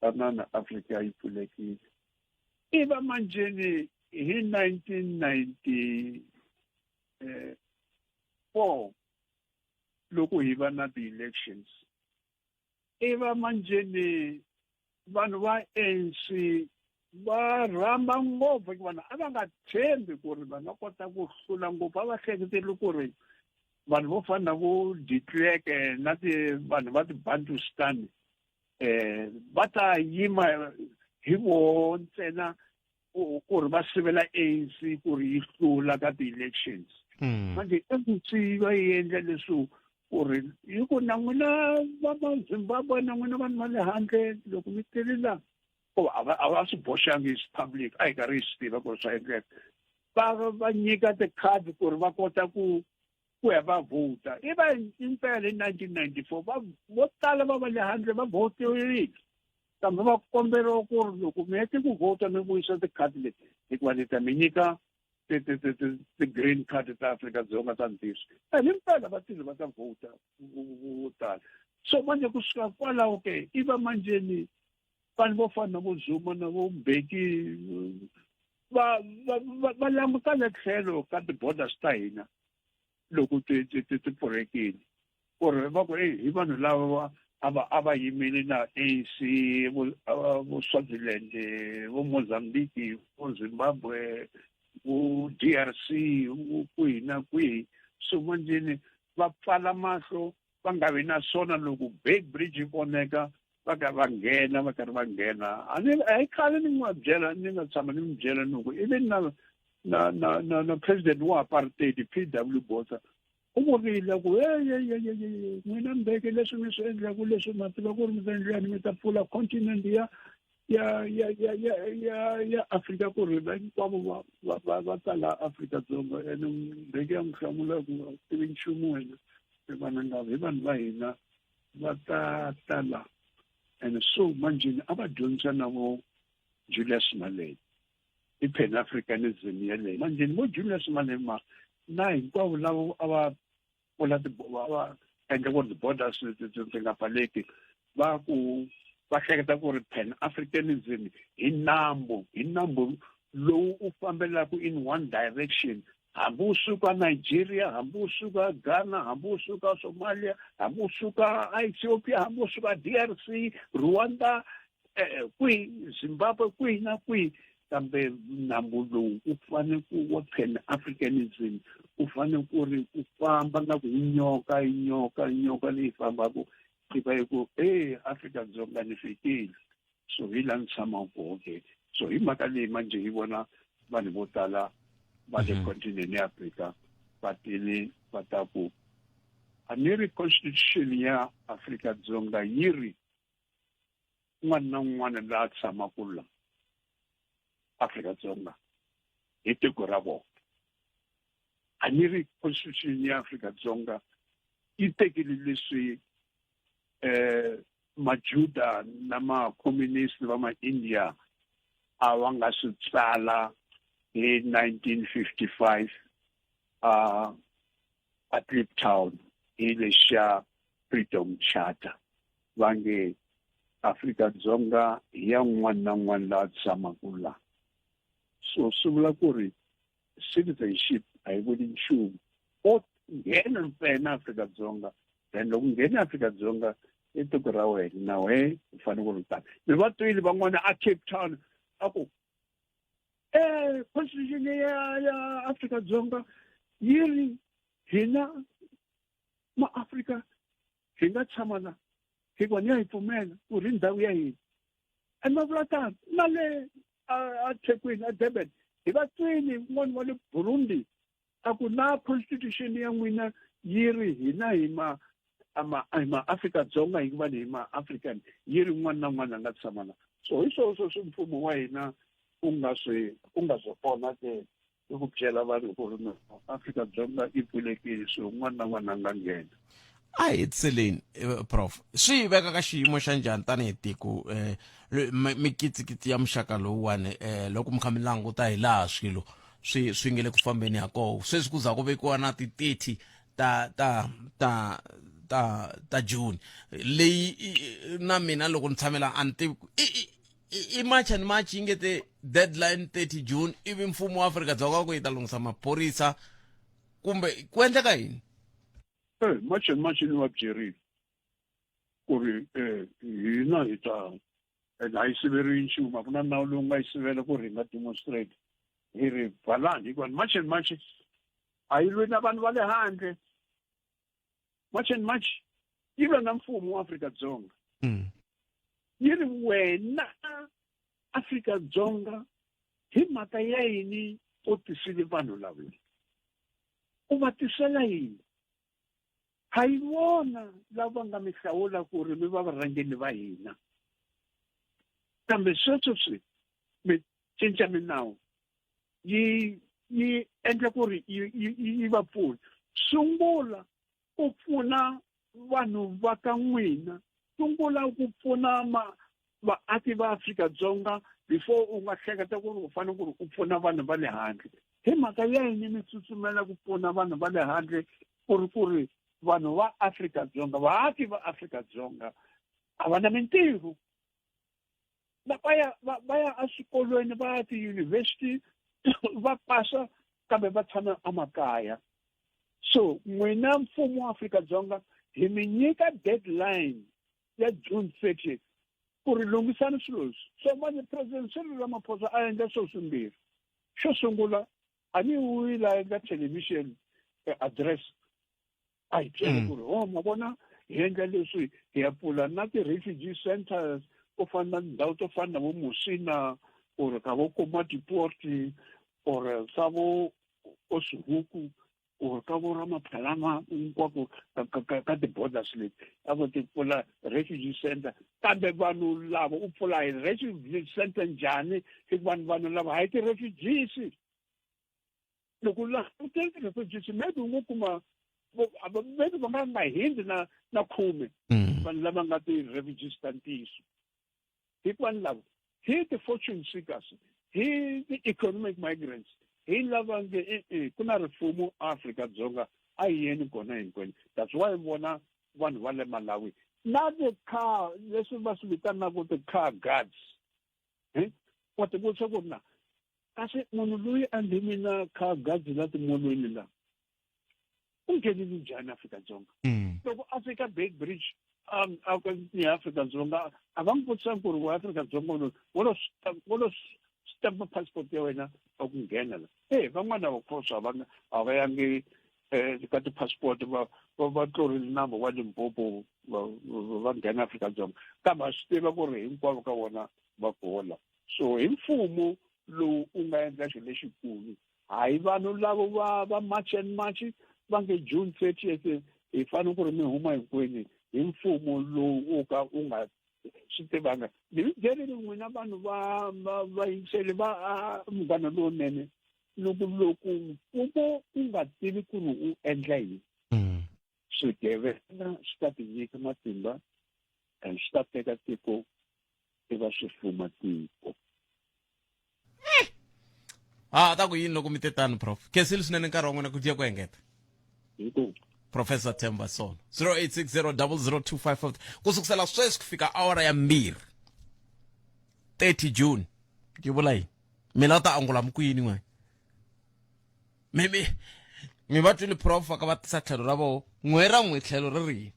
Speaker 8: tanana Afrika yi pfulekile va manjeni hi 1994 loko hi va na ti-elections va manjeni vanhu va ANC va rhamba ngopfu ku vanhu a va nga tshembi ku ri va nga kota ku hlula ngopfu a va hleketeli ku ri vanhu vo fana na vo de Klerk na vanhu va ti-Bantustan va ta yima hi vo ntsena ku ri va sivela ANC ku ri yi hlula ka ti-elections manje ANC va yi endla leswo ku ri hi ku na n'wina va Zimbabwe na n'wina vanhu va le handle loko mi telela a va swi boxangi hi public a hi karhi hi swi tiva ku ri swa endleka va nyika ti-card ku ri va kota ku ya va vhota va impela hi 1994 vo tala va le handle va votiwile kambe va komberiwa ku ri loko mi hete ku vhota mi vuyisa ti-card leti hikuva ni ta mi nyika ti-green card ta Afrika-Dzonga ta ntiso himpela va tile va ta vhota vo tala so manje kusuka kwalaho ke va manjeni vanhu vo fana na vo Zuma na vo Mbeki va languta le tlhelo ka ti-borders ta hina loko ti pfurekile ku ri va ku hi vanhu lava a va yimile na ANC vo Swaziland vo Mozambique vo Zimbabwe vo DRC kwihi na kwihi so manjeni va pfala mahlo va nga vi na swona loko Big Bridge yi voneka va karhi va nghena a hi khale ni n'wi byela ni nga tshama ni n'wi byela loko even na president wa apartheid PW Botha u vurile ku n'wina Mbeki leswi mi swi endlaku leswi ma tiva ku ri mi ta endlani mi ta pfula continent ya Afrika ku ri hinkwavo va tala Afrika-Dzonga ene Mbeki ya n'wi hlamula ku tivi nchumu wena hi vanhu va hina va ta tala and so manjini a va dyondzisa na vo Julius Malema i Pan-Africanism yeleyo manjini vo Julius Malema na hinkwavo lava a va pfula va endla ku ri ti-borders ti nga pfaleki va hleketa ku ri Pan-Africanism hi nambu lowu u fambelaka in one direction hambi u suka Nigeria hambi u suka Ghana hambi u suka Somalia hambi u suka Ethiopia hambi u suka DRC Rwanda kwihi Zimbabwe kwihi na kwihi kambe nambu lowu u fanele ku wa Pan-Africanism u fanele ku ri u famba nga ku nyoka leyi fambaka yi va yi ku Afrika-Dzonga ni fikile so hi laha ni tshamaka kona so hi mhaka leyi manje hi vona vanhu vo tala va le continent ya Afrika va tele va ta ku a ni ri constitution ya Afrika-Dzonga yi ri un'wana na un'wana laha tshamaka la Afrika-Dzonga hi tiko ra vona a ni ri constitution ya Afrika-Dzonga yi tekile leswi majuda na ma-communist va ma-India a va nga swi tsala hi 1955 a Kliptown hi lexa Freedom Charter va nge Afrika-Dzonga hi ya un'wana na un'wana laha tshamaka laha. So swi vula ku ri citizenship a yi vuli nchumu o nghena ntsena Afrika-Dzonga then loko nghena Afrika-Dzonga i tiko ra wena na wehe u fanele ku ri tani. Ni va twile van'wana a Cape Town a ku constitution ya Afrika-Dzonga yi ri hina ma-Afrika hi nga tshama la hikuva ni ya hi pfumela ku ri ndhawu ya hina. And va vula tani na le a Thekwini a Durban hi va twile n'wana wa le Burundi a ku na constitution ya n'wina yi ri hina hi ma-Afrika-Dzonga hikuva hi ma-African yi ri un'wana na un'wana a nga tshama la. So hi sweswo swi mfumo wa hina u nga swi vona ke i ku byela vanhu ku ri Afrika-Dzonga yi pfulekile so un'wana na un'wana a nga nghena.
Speaker 3: A hi tseleni prof swi veka ka xiyimo xa njhani tanihi tiko mikitsikitsi ya muxaka lowuwani loko mi kha mi languta hi laha swilo swi nge le ku fambeni ha koho sweswi ku za ku vekiwa na ti-30 ta June leyi na mina loko ni tshamela a ni tivi i march and march yi nge te deadline 30 June ivi mfumo wa Afrika-Dzonga ku yi ta lunghisa maphorisa kumbe ku endleka yini?
Speaker 8: March and march ni va byerile ku ri hina hi ta a yi siveriwi nchumu a ku na nawu lowu nga yi sivela ku ri hi nga demonstrate hi ri pfalani hikuva march and march a yi lwi na vanhu va le handle. March and march yi lwa na mfumo wa Afrika-Dzonga yi ri wena Afrika-Dzonga hi mhaka ya yini u tisile vanhu lava u va tisela yini ha yi vona lava nga mi hlawula ku ri mi va varhangeni va hina kambe sweswo swi mi cinca minawu yi endla ku ri yi va pfuna. Sungula ku pfuna vanhu va ka n'wina, sungula ku pfuna vaaki va Afrika-Dzonga before u nga hleketa ku ri u fanele ku ri u pfuna vanhu va le handle. Hi mhaka ya yini mi tsutsumela ku pfuna vanhu va le handle ku ri vanhu va Afrika-Dzonga vaaki va Afrika-Dzonga a va na mintirho va ya eswikolweni va ya tiyunivhesiti va pasa kambe va tshama emakaya. So n'wina mfumo wa Afrika-Dzonga hi mi nyika deadline ya June 30th ku ri lunghisani swilo leswi. So manje President Cyril Ramaphosa a endla swilo swimbirhi. Xo sungula a ni wila eka television address a hi byela ku ri ma vona hi endla leswi hi ya pfula na ti-refugee centers ku fana na ndhawu to fana na vo Musina or ka vo Komatipoort or ka vo Oswihuku or ka vo Ramaphalanga hinkwako ka ti-borders leti a vo ti pfula refugee center kambe vanhu lava u pfula hi refugee center njhani hikuva vanhu lava a hi ti-refugees loko laha u ti-refugees maybe u ngo kuma maybe va nga hundzi na 10 vanhu lava nga ti-refugees ta ntiso hikuva lava hi ti-fortune seekers hi ti-economic migrants hi lava nge ku na rifumo Afrika-Dzonga a hi yeni kona hinkwenu. That's why vona vanhu va le Malawi na ti-car leswi va swi vitanaka ti-car guards wa ti vutisa ku na kasi munhu loyi a ngheni car guards la timolweni la u nghenile njhani Afrika-Dzonga loko a fika Beit Bridge ni Afrika-Dzonga a va n'wi vutisanga ku ri wa Afrika-Dzonga wo lo stampa passport ya wena va ku nghena la van'wana va course a va yangi ka ti-passport va tlorile namba wa Limpopo va nghena Afrika-Dzonga kambe a swi tiva ku ri hinkwavo ka vona va gola. So hi mfumo lowu u nga endla xilo lexikulu hayi vanhu lavo va march and march va nge June 30th hi fanele ku ri mi huma hinkwenu hi mfumo lowu u ka u nga swi tivanga. Ni byerile n'wina vanhu va yingiseli va munghana lowunene loko mfumo u nga tivi ku ri u endla yini swigevenga swi ta ti nyika matimba and swi ta teka tiko i va swi fuma tiko.
Speaker 3: ta ku yini loko mi tetani prof khensile swinene nkarhi wa n'wina ku tiya ku engeta Professor Themba Sono 0860002550 kusukisela sweswi ku fika awara ya 2 30 June ke vula yini mina ta angula mukuyini n'wana mi va twile prof ka va tisa tlhelo ra vo n'we tlhelo ri ri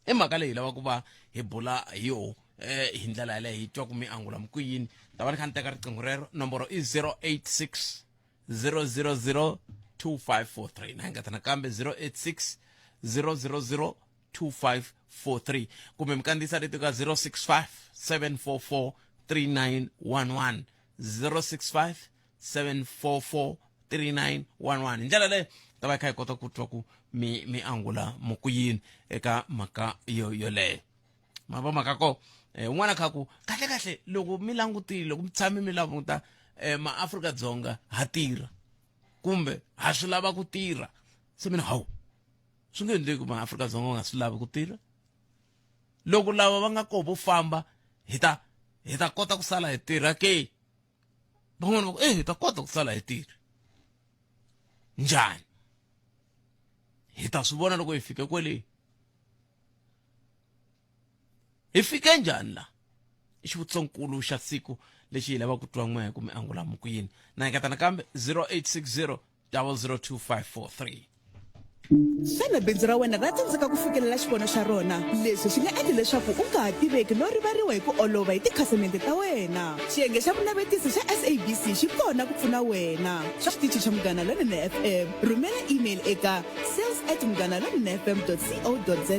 Speaker 3: i mhaka leyi lava ku va hi bula hi yo hi ndlela yaleyo hi twa ku mi angula mukuyini ta va ni kha ni teka riqingho rero nomboro i 086 000 2543 na ngata nakambe 086 000 2543 kumbe mkandisa rito ka 065 744 3911 065 744 3911 ndlela le ta va kha kota ku twa ku mi angula mukuyini eka maka yo le mava maka ko un'wana kha ku kahle loko mi langutile loko mi tshame mi languta ma Afrika-Dzonga ha tirha kumbe ha swi lava ku tirha se mina hawu swi nge endleki ma Afrika-Dzonga nga swi lava ku tirha loko lava va nga ko vo famba hi ta kota ku sala hi tirha ke van'wana va hi ta kota ku sala hi tirha njhani hi ta swi vona loko hi fika kwele hi fike njhani la i xivutisonkulu xa siku lexi hi lavaka ku twa n'we kumbe angula mukuyini na ngata nakambe 0860 0025543
Speaker 2: xana bindzu ra wena ra tsandzeka ku fikelela xivono xa rona leswi swi nga endla leswaku u nga ha tiveki no rivariwa hi ku olova hi tikhasimende ta wena xiyenge xa vunavetisi xa SABC xi kona ku pfuna wena xa xitichi xa Munghana Lonene FM rhumela email eka sales@munghanalonenefm.co.za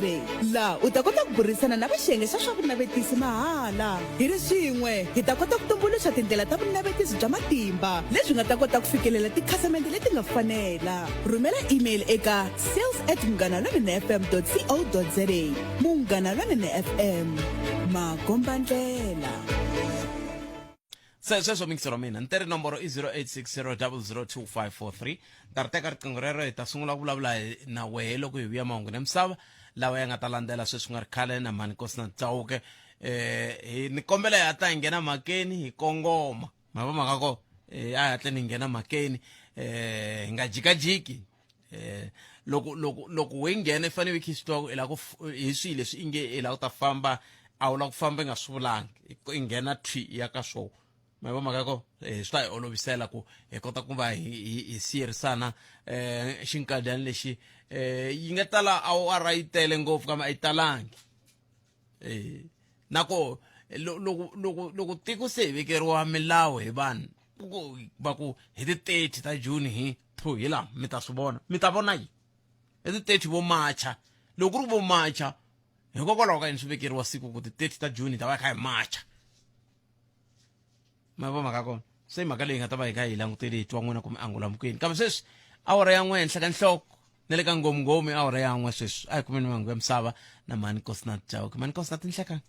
Speaker 2: laha u ta kota ku burisana na va xiyenge xa swa vunavetisi mahala hi ri swin'we hi ta kota ku tumbuluxa tindlela ta vunavetisi bya matimba leswi nga ta kota ku fikelela tikhasimende leti nga fanela rhumela email eka sales@munghanalonenefm.co.za Munghana Lonene FM makomba ndlela
Speaker 3: sweswo mingisero mina ntere nomboro i 0860 0025543 ta ri teka riqingho rero hi ta sungula ku vulavula na wehe loko hi vuya mahungu na misava lawa ya nga ta landzela sweswi nga ri khale na mani kosi na Chauke ni kombela hi ta nghena makeni hi kongoma mava maka ko a hatle ni nghena makeni hi nga jikajiki loko we nghena i fanele ki xitwa ila ku hi swilo leswi inge ila u ta famba a wu la ku famba nga swi vulangi i nghena thwi ya ka swo mava maka ko swi ta hi olovisela ku hi kota ku va hi siyerisana xinkadyani lexi yi nga tala awara yi tele ngopfu kama a yi talangi nako loko tiko se hi vekeriwa milawu hi vanhu va ku hi ti 30 ta June hi hi la mi ta swi vona mi ta vona yi hi ti 30 vo macha loko ku ri vo macha hikokwalaho ka yini swi vekeriwa siku ku ti 30 ta June ta va kha hi macha ma va maka kona se mhaka leyi nga ta va hi kha hi langutele hi twa n'wina kumbe angula mukweni kambe sweswi awara ya n'we henhla ka nhloko na le ka ngomngome awara ya n'we sweswi a hi kumeni mahungu ya misava na mani Kosinath Chauke mani Kosinath nhlekani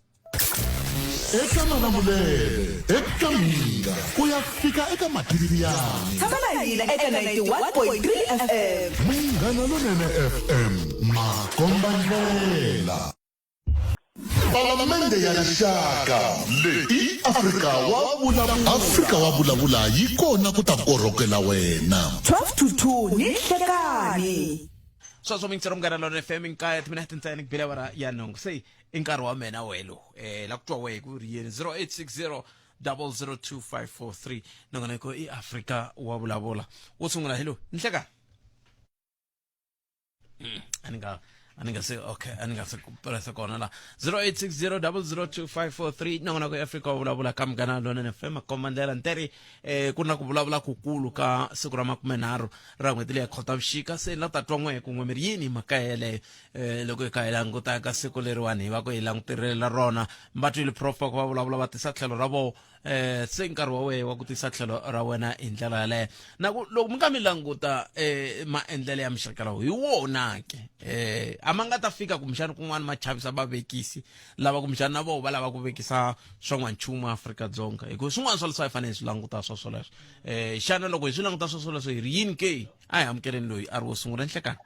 Speaker 1: eka Malamulele eka Mhinga ku ya fika eka Matiliyani
Speaker 2: tshama na hina eka 91.3 FM
Speaker 1: Munghana Lonene FM makomba ndlela Palamende ya rixaka leyi Afrika wa vulavula yi kona ku ta korhokela wena
Speaker 2: 12 to 2 ni nhlekani
Speaker 3: sweswo mingisero Munghana Lonene FM nkaya timinete ntsena ku bile awara ya nhungu se i nkarhi wa mina welo la ku twa wehe ku ri yini 0860 0025543 nongana ko i Afrika wa vulavula wo sungula hello nhlekani aninga se okay aninga se pressa kona la 0860 0025543 nongana ko Afrika wa vulavula ka Munghana Lonene FM komandela nteri ku na ku vulavula ku kulu ka siku ra 30 ra n'hweti leya Khotavuxika se la ta twa n'we ku n'we miri yini mhaka yele loko hi kha hi languta ka siku leriwani hi va ku hi langutelela rona mbatwile prof ku va vulavula va tisa tlhelo ra vo se nkarhi wa wehe wa ku tisa tlhelo ra wena hi ndlela yaleyo na ku loko mi nga mi languta maendlelo ya mixaka lawo hi wona ke a ma nga ta fika kumbexana kun'wana ma chavisa vavekisi lava kumbexana na vona va lava ku vekisa swin'wanchumu Afrika-Dzonga hikuva swin'wana swa leswi a hi fanele hi swi languta swoleswo xana loko hi swi languta swoleswo hi ri yini ke a hi amukeleni loyi a ri wo sungula nhlekani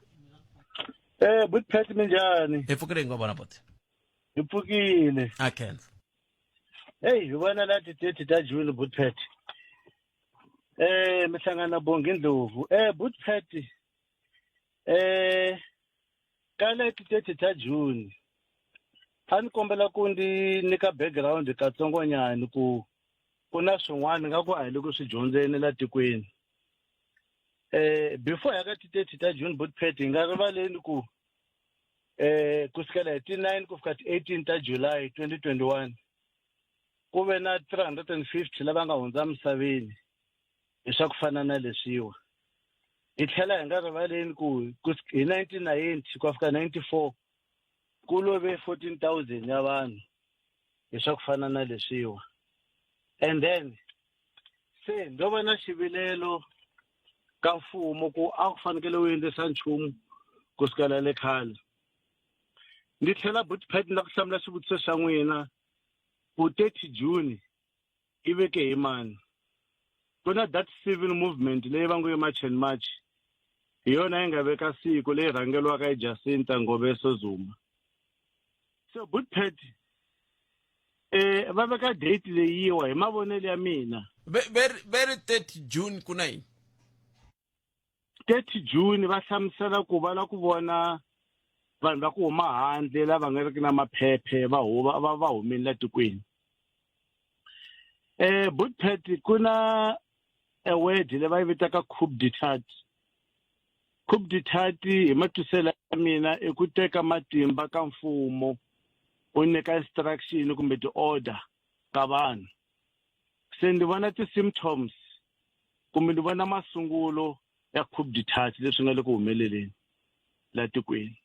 Speaker 9: Butphet minjani
Speaker 3: hi pfukeleni ka vona bote
Speaker 9: hi pfukile
Speaker 3: a khensa
Speaker 9: hey hi vona la ti 30 ta June Butphet Mihlangana Bonga Ndlovu. Butpet. Kale 30 ta June. A ni kombela ku ndi nyika background katsongonyana ku na swin'wana nga ku a hi loko swi dyondzeni la tikweni. Before ya ka 30 ta June Butpet hi nga rivaleni ku kusukela hi ti 9 ku fika ti 18 ta July 2021 ku ve na 350 lava nga hundza misaveni hi swa ku fana na leswiwa. Hi tlhela hi nga rivaleni ku hi 1990 ku fika 94 ku love 14,000 ya vanhu hi swa ku fana na leswiwa. And then se ndo va na xivilelo ka mfumo ku a ku fanekele wu endlisa nchumu kusukela le khale. Ndi tlhela Butpet na ku hlamula xivutiso xa n'wina ku 30 June i veke hi mani. Ku na that civil movement leyi va ngo i March and March hi yona yi nga veka siku leyi rhangeliwaka hi Jacinta Ngobeso Zuma. So Butpet va veka date leyiwa hi mavonelo ya mina.
Speaker 3: Very 30 June kuna yini?
Speaker 9: 30 June va hlamusela ku va la ku vona vanhu va ku huma handle lava nga riki na maphephe va humeni la tikweni. Butpet ku na a word leyi va yi vitaka coup d'etat. Coup d'etat hi matwiselo ya mina i ku teka matimba ka mfumo u nyika instruction kumbe ti-order ka vanhu. Se ndi vona ti-symptoms kumbe ndi vona masungulo ya coup d'etat leswi nga le ku humeleleni la tikweni.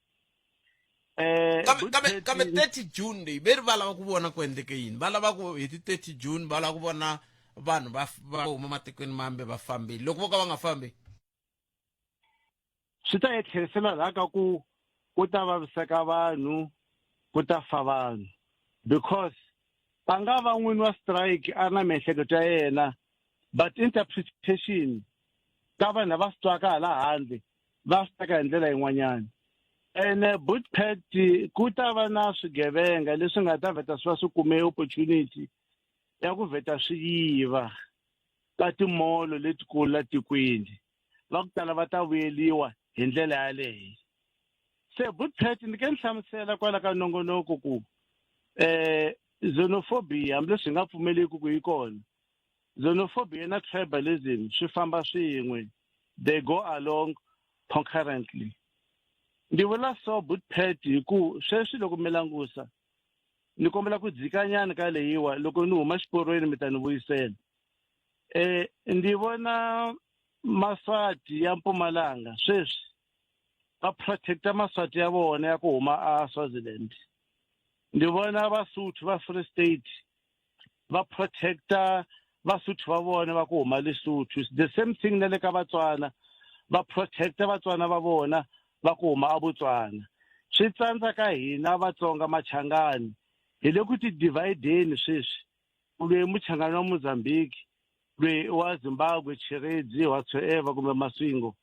Speaker 3: Kambe 30 June leyi ve ri va lava ku vona ku endleke yini? Va lava ku hi ti 30 June va lava ku vona vanhu va huma matikweni mambe va fambile. Loko vo ka va nga fambi
Speaker 9: swi ta hi tlherisela laha ka ku ta vaviseka vanhu ku ta fa vanhu because a nga va n'wini wa strike a ri na miehleketo ya yena but interpretation ka vanhu lava swi twaka hala handle va swi teka hi ndlela yin'wanyana. And Butpet ku ta va na swigevenga leswi nga ta vheta swi va swi kume opportunity ya ku vheta swi yiva ka timolo letikulu la tikweni. Va ku tala va ta vuyeliwa hi ndlela yaleyo. Se Butpet ni ke ni hlamusela kwala ka nongonoko ku xenophobia hambileswi hi nga pfumeleki ku yi kona. Xenophobia na tribalism swi famba swin'we. They go along concurrently. Ndi vula so Butpet hi ku sweswi loko mi langusa ni kombela ku dzikanyana ka leyiwa loko ni huma xiporweni mi ta ni vuyisela. Ndi vona Maswati ya Mpumalanga sweswi va protecta Maswati ya vona ya ku huma a Swaziland. Ndi vona Basotho va Free State va protecta Basotho va vona va ku huma Lesotho. The same thing na le ka Vatswana va protecta Vatswana va vona va ku huma a Botswana. Swi tsandza ka hina Vatsonga Machangani hi le ku ti divideni sweswi. Loyi Muchangani wa Mozambique, loyi wa Zimbabwe, Chiredzi, whatsoever kumbe Maswingo.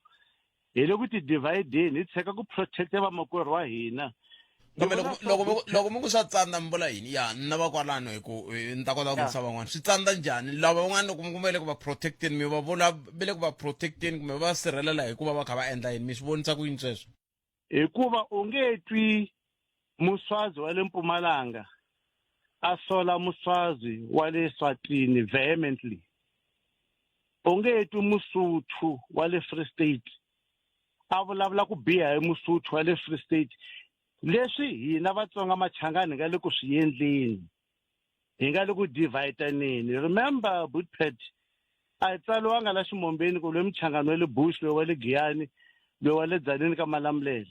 Speaker 9: Hi le ku ti divideni hi tsheka ku protecta vamakwerhu wa hina.
Speaker 3: Kambe loko mi ku swa tsandza mi vula yini? Ya nna va kwalano hi ku ni ta kota ku vutisa van'wana swi tsandza njhani? Lava van'wana loko mi kumele ku va protecteni mi va vula vele ku va protecteni kumbe va sirhelela hikuva va kha va endla yini? Mi swi vonisa ku yini sweswo?
Speaker 9: Hikuva u nge twi Muswazi wa le Mpumalanga a sola Muswazi wa le Swatini vehemently. U nge twi Musotho wa le Free State a vulavula ku biha hi Musotho wa le Free State. Leswi hina Vatsonga Machangani hi nga le ku swi endleni, hi nga le ku dividaneni. Remember Butpet a hi tsaliwanga la ximombeni ku loyi Muchangani wa le Bush, loyi wa le Giyani, loyi wa le Dzaneni ka Malamulele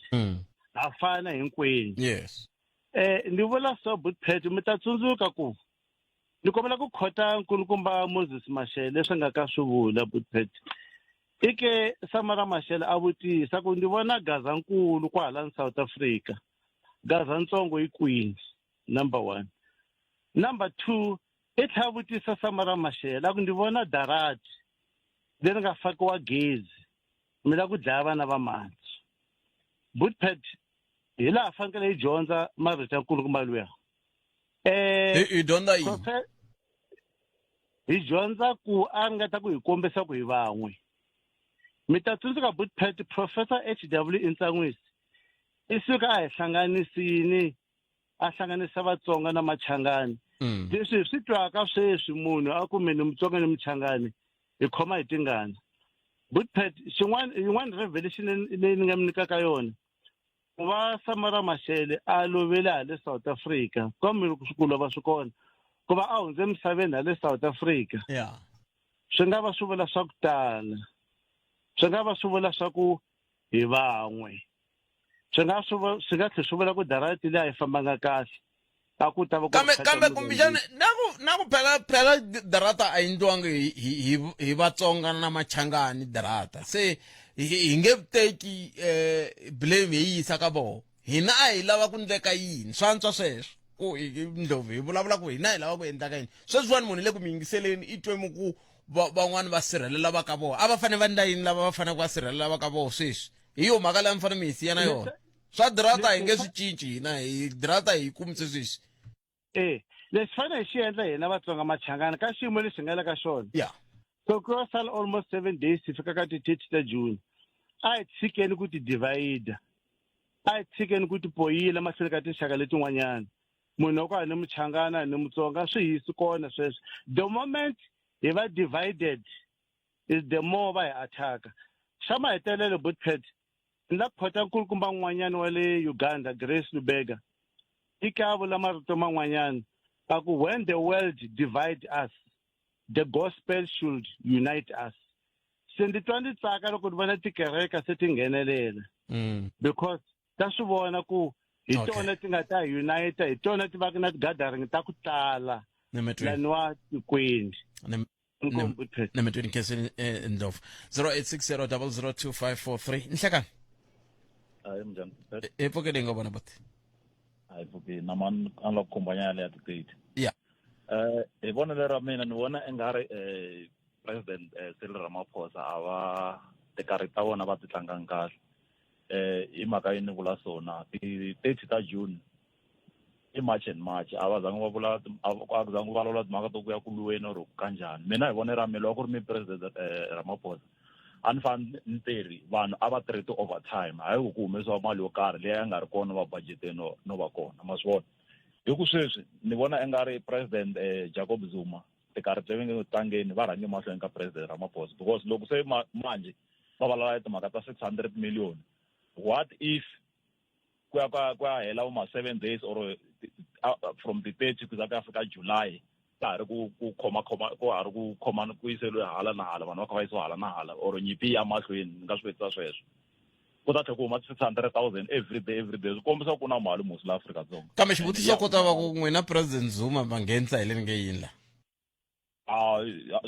Speaker 9: ha fana hinkwenu.
Speaker 3: Yes.
Speaker 9: Ni vula so Butpet mi ta tsundzuka ku ni kombela ku khota nkulukumba Moses Mashele leswi nga ka swi vula Butpet. Ike Samara Mashele a vutisa ku ndi vona Gazankulu kwala South Africa. Gazantsongo yi kwini? Number 1. Number 2, i tlhela vutisa Samara Mashele ku ndi vona darati leri nga fakiwa gezi mi la ku dlaya vana va mali. Butpet hi laha fanekele hi dyondza marito ya nkulukumba luya.
Speaker 3: Hi dyondza yini?
Speaker 9: hi dyondza ku a ringeta ku hi kombisa ku hi van'we mi ta tsundzuka Buttpet Professor H.W. Ntsanwisi i suka a hi hlanganisini a hlanganisa Vatsonga na Machangani leswi hi swi twaka sweswi munhu a ku mini Mutsonga ni Muchangani hi khoma hi tingana Buttpet yin'wana revelation leyi ni nga mi nyikaka yona ku va Samora Mashele a lovele hale South Africa kambe swikulu va swi kona ku va a hundze emisaveni hale South Africa swi nga va swi vula swa ku tala swi nga va swi vula swa ku hi van'we swi nga tlhe swi vula ku darati leyi a yi fambanga kahle a ku ta va
Speaker 3: kambe kumbexana na ku phela darata a endliwanga hi Vatsonga na Machangani darata se hi nge teki blame hi yisa ka vona hina a hi lava ku ndleka yini swantswa sweswo ku Ndlovu hi vulavula ku hina hi lava ku endla ka yini sweswiwani munhu le ku mi yingiseleni i twe mu ku van'wani va sirhelela va ka vona a va fane va ndla yini lava va fanele va sirhelela va ka vona sweswi hi yo mhaka leyi mi fanele mi hi siya na yona swa darata hi nge swi cinci hina hi darata hi kumise sweswi
Speaker 9: leswi fanele hi xi endla hina Vatsonga Machangani ka xiyimo lexi nga le ka xona so ku sala almost 7 days hi fika ka ti-30 ta June a hi tshikeni ku ti divide a hi tshikeni ku ti poyila mahlweni ka tinxaka letin'wanyana munhu wa ku ni Muchangana ni Mutsonga swi hisi kona sweswo the moment hi va divided is the more va hi attack xa mahetelelo Buttpet ni la phota nkulukumba n'wanyana wa le Uganda Grace Lubega i ka vula marito man'wanyana a ku when the world divide us the gospel should unite us se ndi twa ndi tsaka loko ni vona tikereka se ti nghenelela because ta swi vona ku hi tona ti nga ta unite hi tona ti va na ti-gathering ta ku tala laniwa tikweni
Speaker 3: nemetweni nkese Ndlovu 0860002543 Nhlekani
Speaker 10: hayi mjani
Speaker 3: epokeni ngobona bothi
Speaker 10: hayi pokeni naman an la kumbanya le atikate hi vonelo ra mina ni vona engari president Cyril Ramaphosa a va tikari ta vona va ti tlangang kahle hi mhaka yini vula swona ti-30 ta June i March and March a va zangi va vula a zangi va vulavula timhaka to ku ya ku luweni or kanjhani mina hi vone ra mina loko ku ri mi president Ramaphosa a ni fane ni tirhi vanhu a va tirhi ti-overtime hayi ku humesiwa mali yo karhi leyi a nga ri kona va budgete no va kona ma swi vona hi ku sweswi ni vona engari president Jacob Zuma tikarhi ti nge tlangeni va rhange mahlweni ka president Ramaphosa because loko se manje va vulavula timhaka ta 600 million what if ku ya hela uma 7 days or from the 30 kuza ka fika July ta ha ri ku khoma ku ha ri ku khomana ku yiseliwe hala na hala vanhu va kha va yisiwa hala na hala or nyimpi ya mahlweni ni nga swi vutisa sweswo ku ta tlhela ku huma 600,000 every day swi kombisa ku na mali musi la Afrika-Dzonga
Speaker 3: kambe xivutiso ko ta va ku n'wina president Zuma va nghenisa hi le nge yini la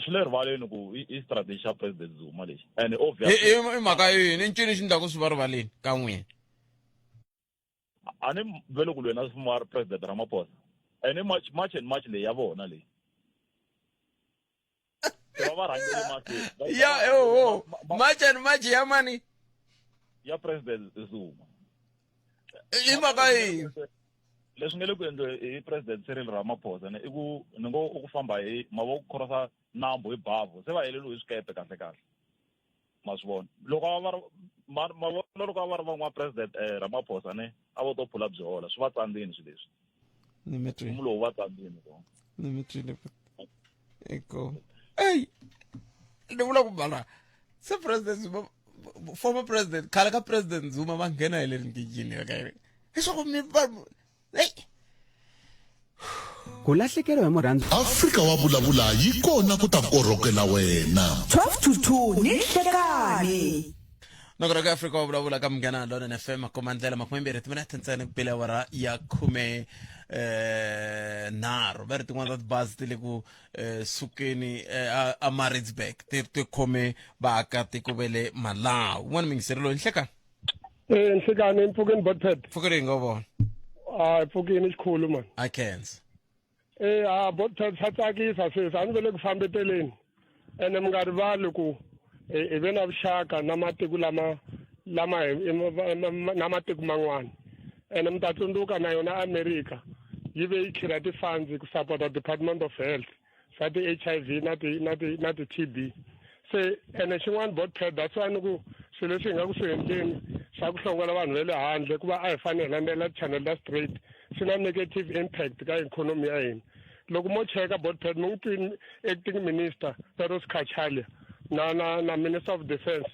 Speaker 10: swi le rivaleni ku i strategy xa president Zuma lexi and obviously
Speaker 3: i mhaka yini i ncini xi endlaku swi va rivaleni ka n'wina
Speaker 10: a ni vele ku lwena mfumo wa president Ramaphosa and March and March leyi ya vona leyi va rhangele
Speaker 3: March and March ya mani
Speaker 10: ya president Zuma
Speaker 3: i mhaka yini
Speaker 10: leswi nge le ku endliwe hi president Cyril Ramaphosa i ku ni ngo ku famba hi mavoko khorosa nambu hi bavhu se va heleliwe hi swikepe kahle ma swi vona loko mavonelo loko a va ri van'wana president Ramaphosa ne a vo to phula byihola swi va tsandzini swi leswi mfumo lowu va tsandzini
Speaker 3: ni mi twile eko ni vula ku bala se president Zuma former president khale ka president Zuma va nghena hi le ringijini leswaku mi
Speaker 11: ku lahlekeriwa hi murhandzi
Speaker 1: Afrika wa vulavula yi kona ku ta korhokela wena
Speaker 2: 12 to 2 ni Nhlekani
Speaker 3: nokora ka Afrika wa vulavula ka Munghana Lonene FM komandlela makumembere timinete ntsena ku pela wara ya 10 naro va ri tin'wana ta tibazi ti le ku sukeni a Maritzburg ti khome vaakatiko va le Malawi un'wana mingiselelo Nhlekani
Speaker 5: Nhlekani mpfukeni Buttpet
Speaker 3: pfukeni ngo vona
Speaker 5: mpfukeni xikhulu man
Speaker 3: I can't
Speaker 5: Buttpet sa tsakisa sweswi a ni vele ku fambe teleni ene mi nga rivali ku hi ve na vuxaka na matiko na matiko man'wana ene mi ta tsundzuka na yona America yi ve yi khira ti-funds ku support Department of Health swa ti-HIV na ti-TB se ene xin'wana botped that's why ni ku swilo leswi hi nga ku swi endleni swa ku hlongola vanhu va le handle ku va a hi fanele hi landzelela channel ta straight swi na negative impact ka ikhonomi ya hina loko mo cheka botped mi n'wi twini acting minister Peros Khatshaliya na minister of defence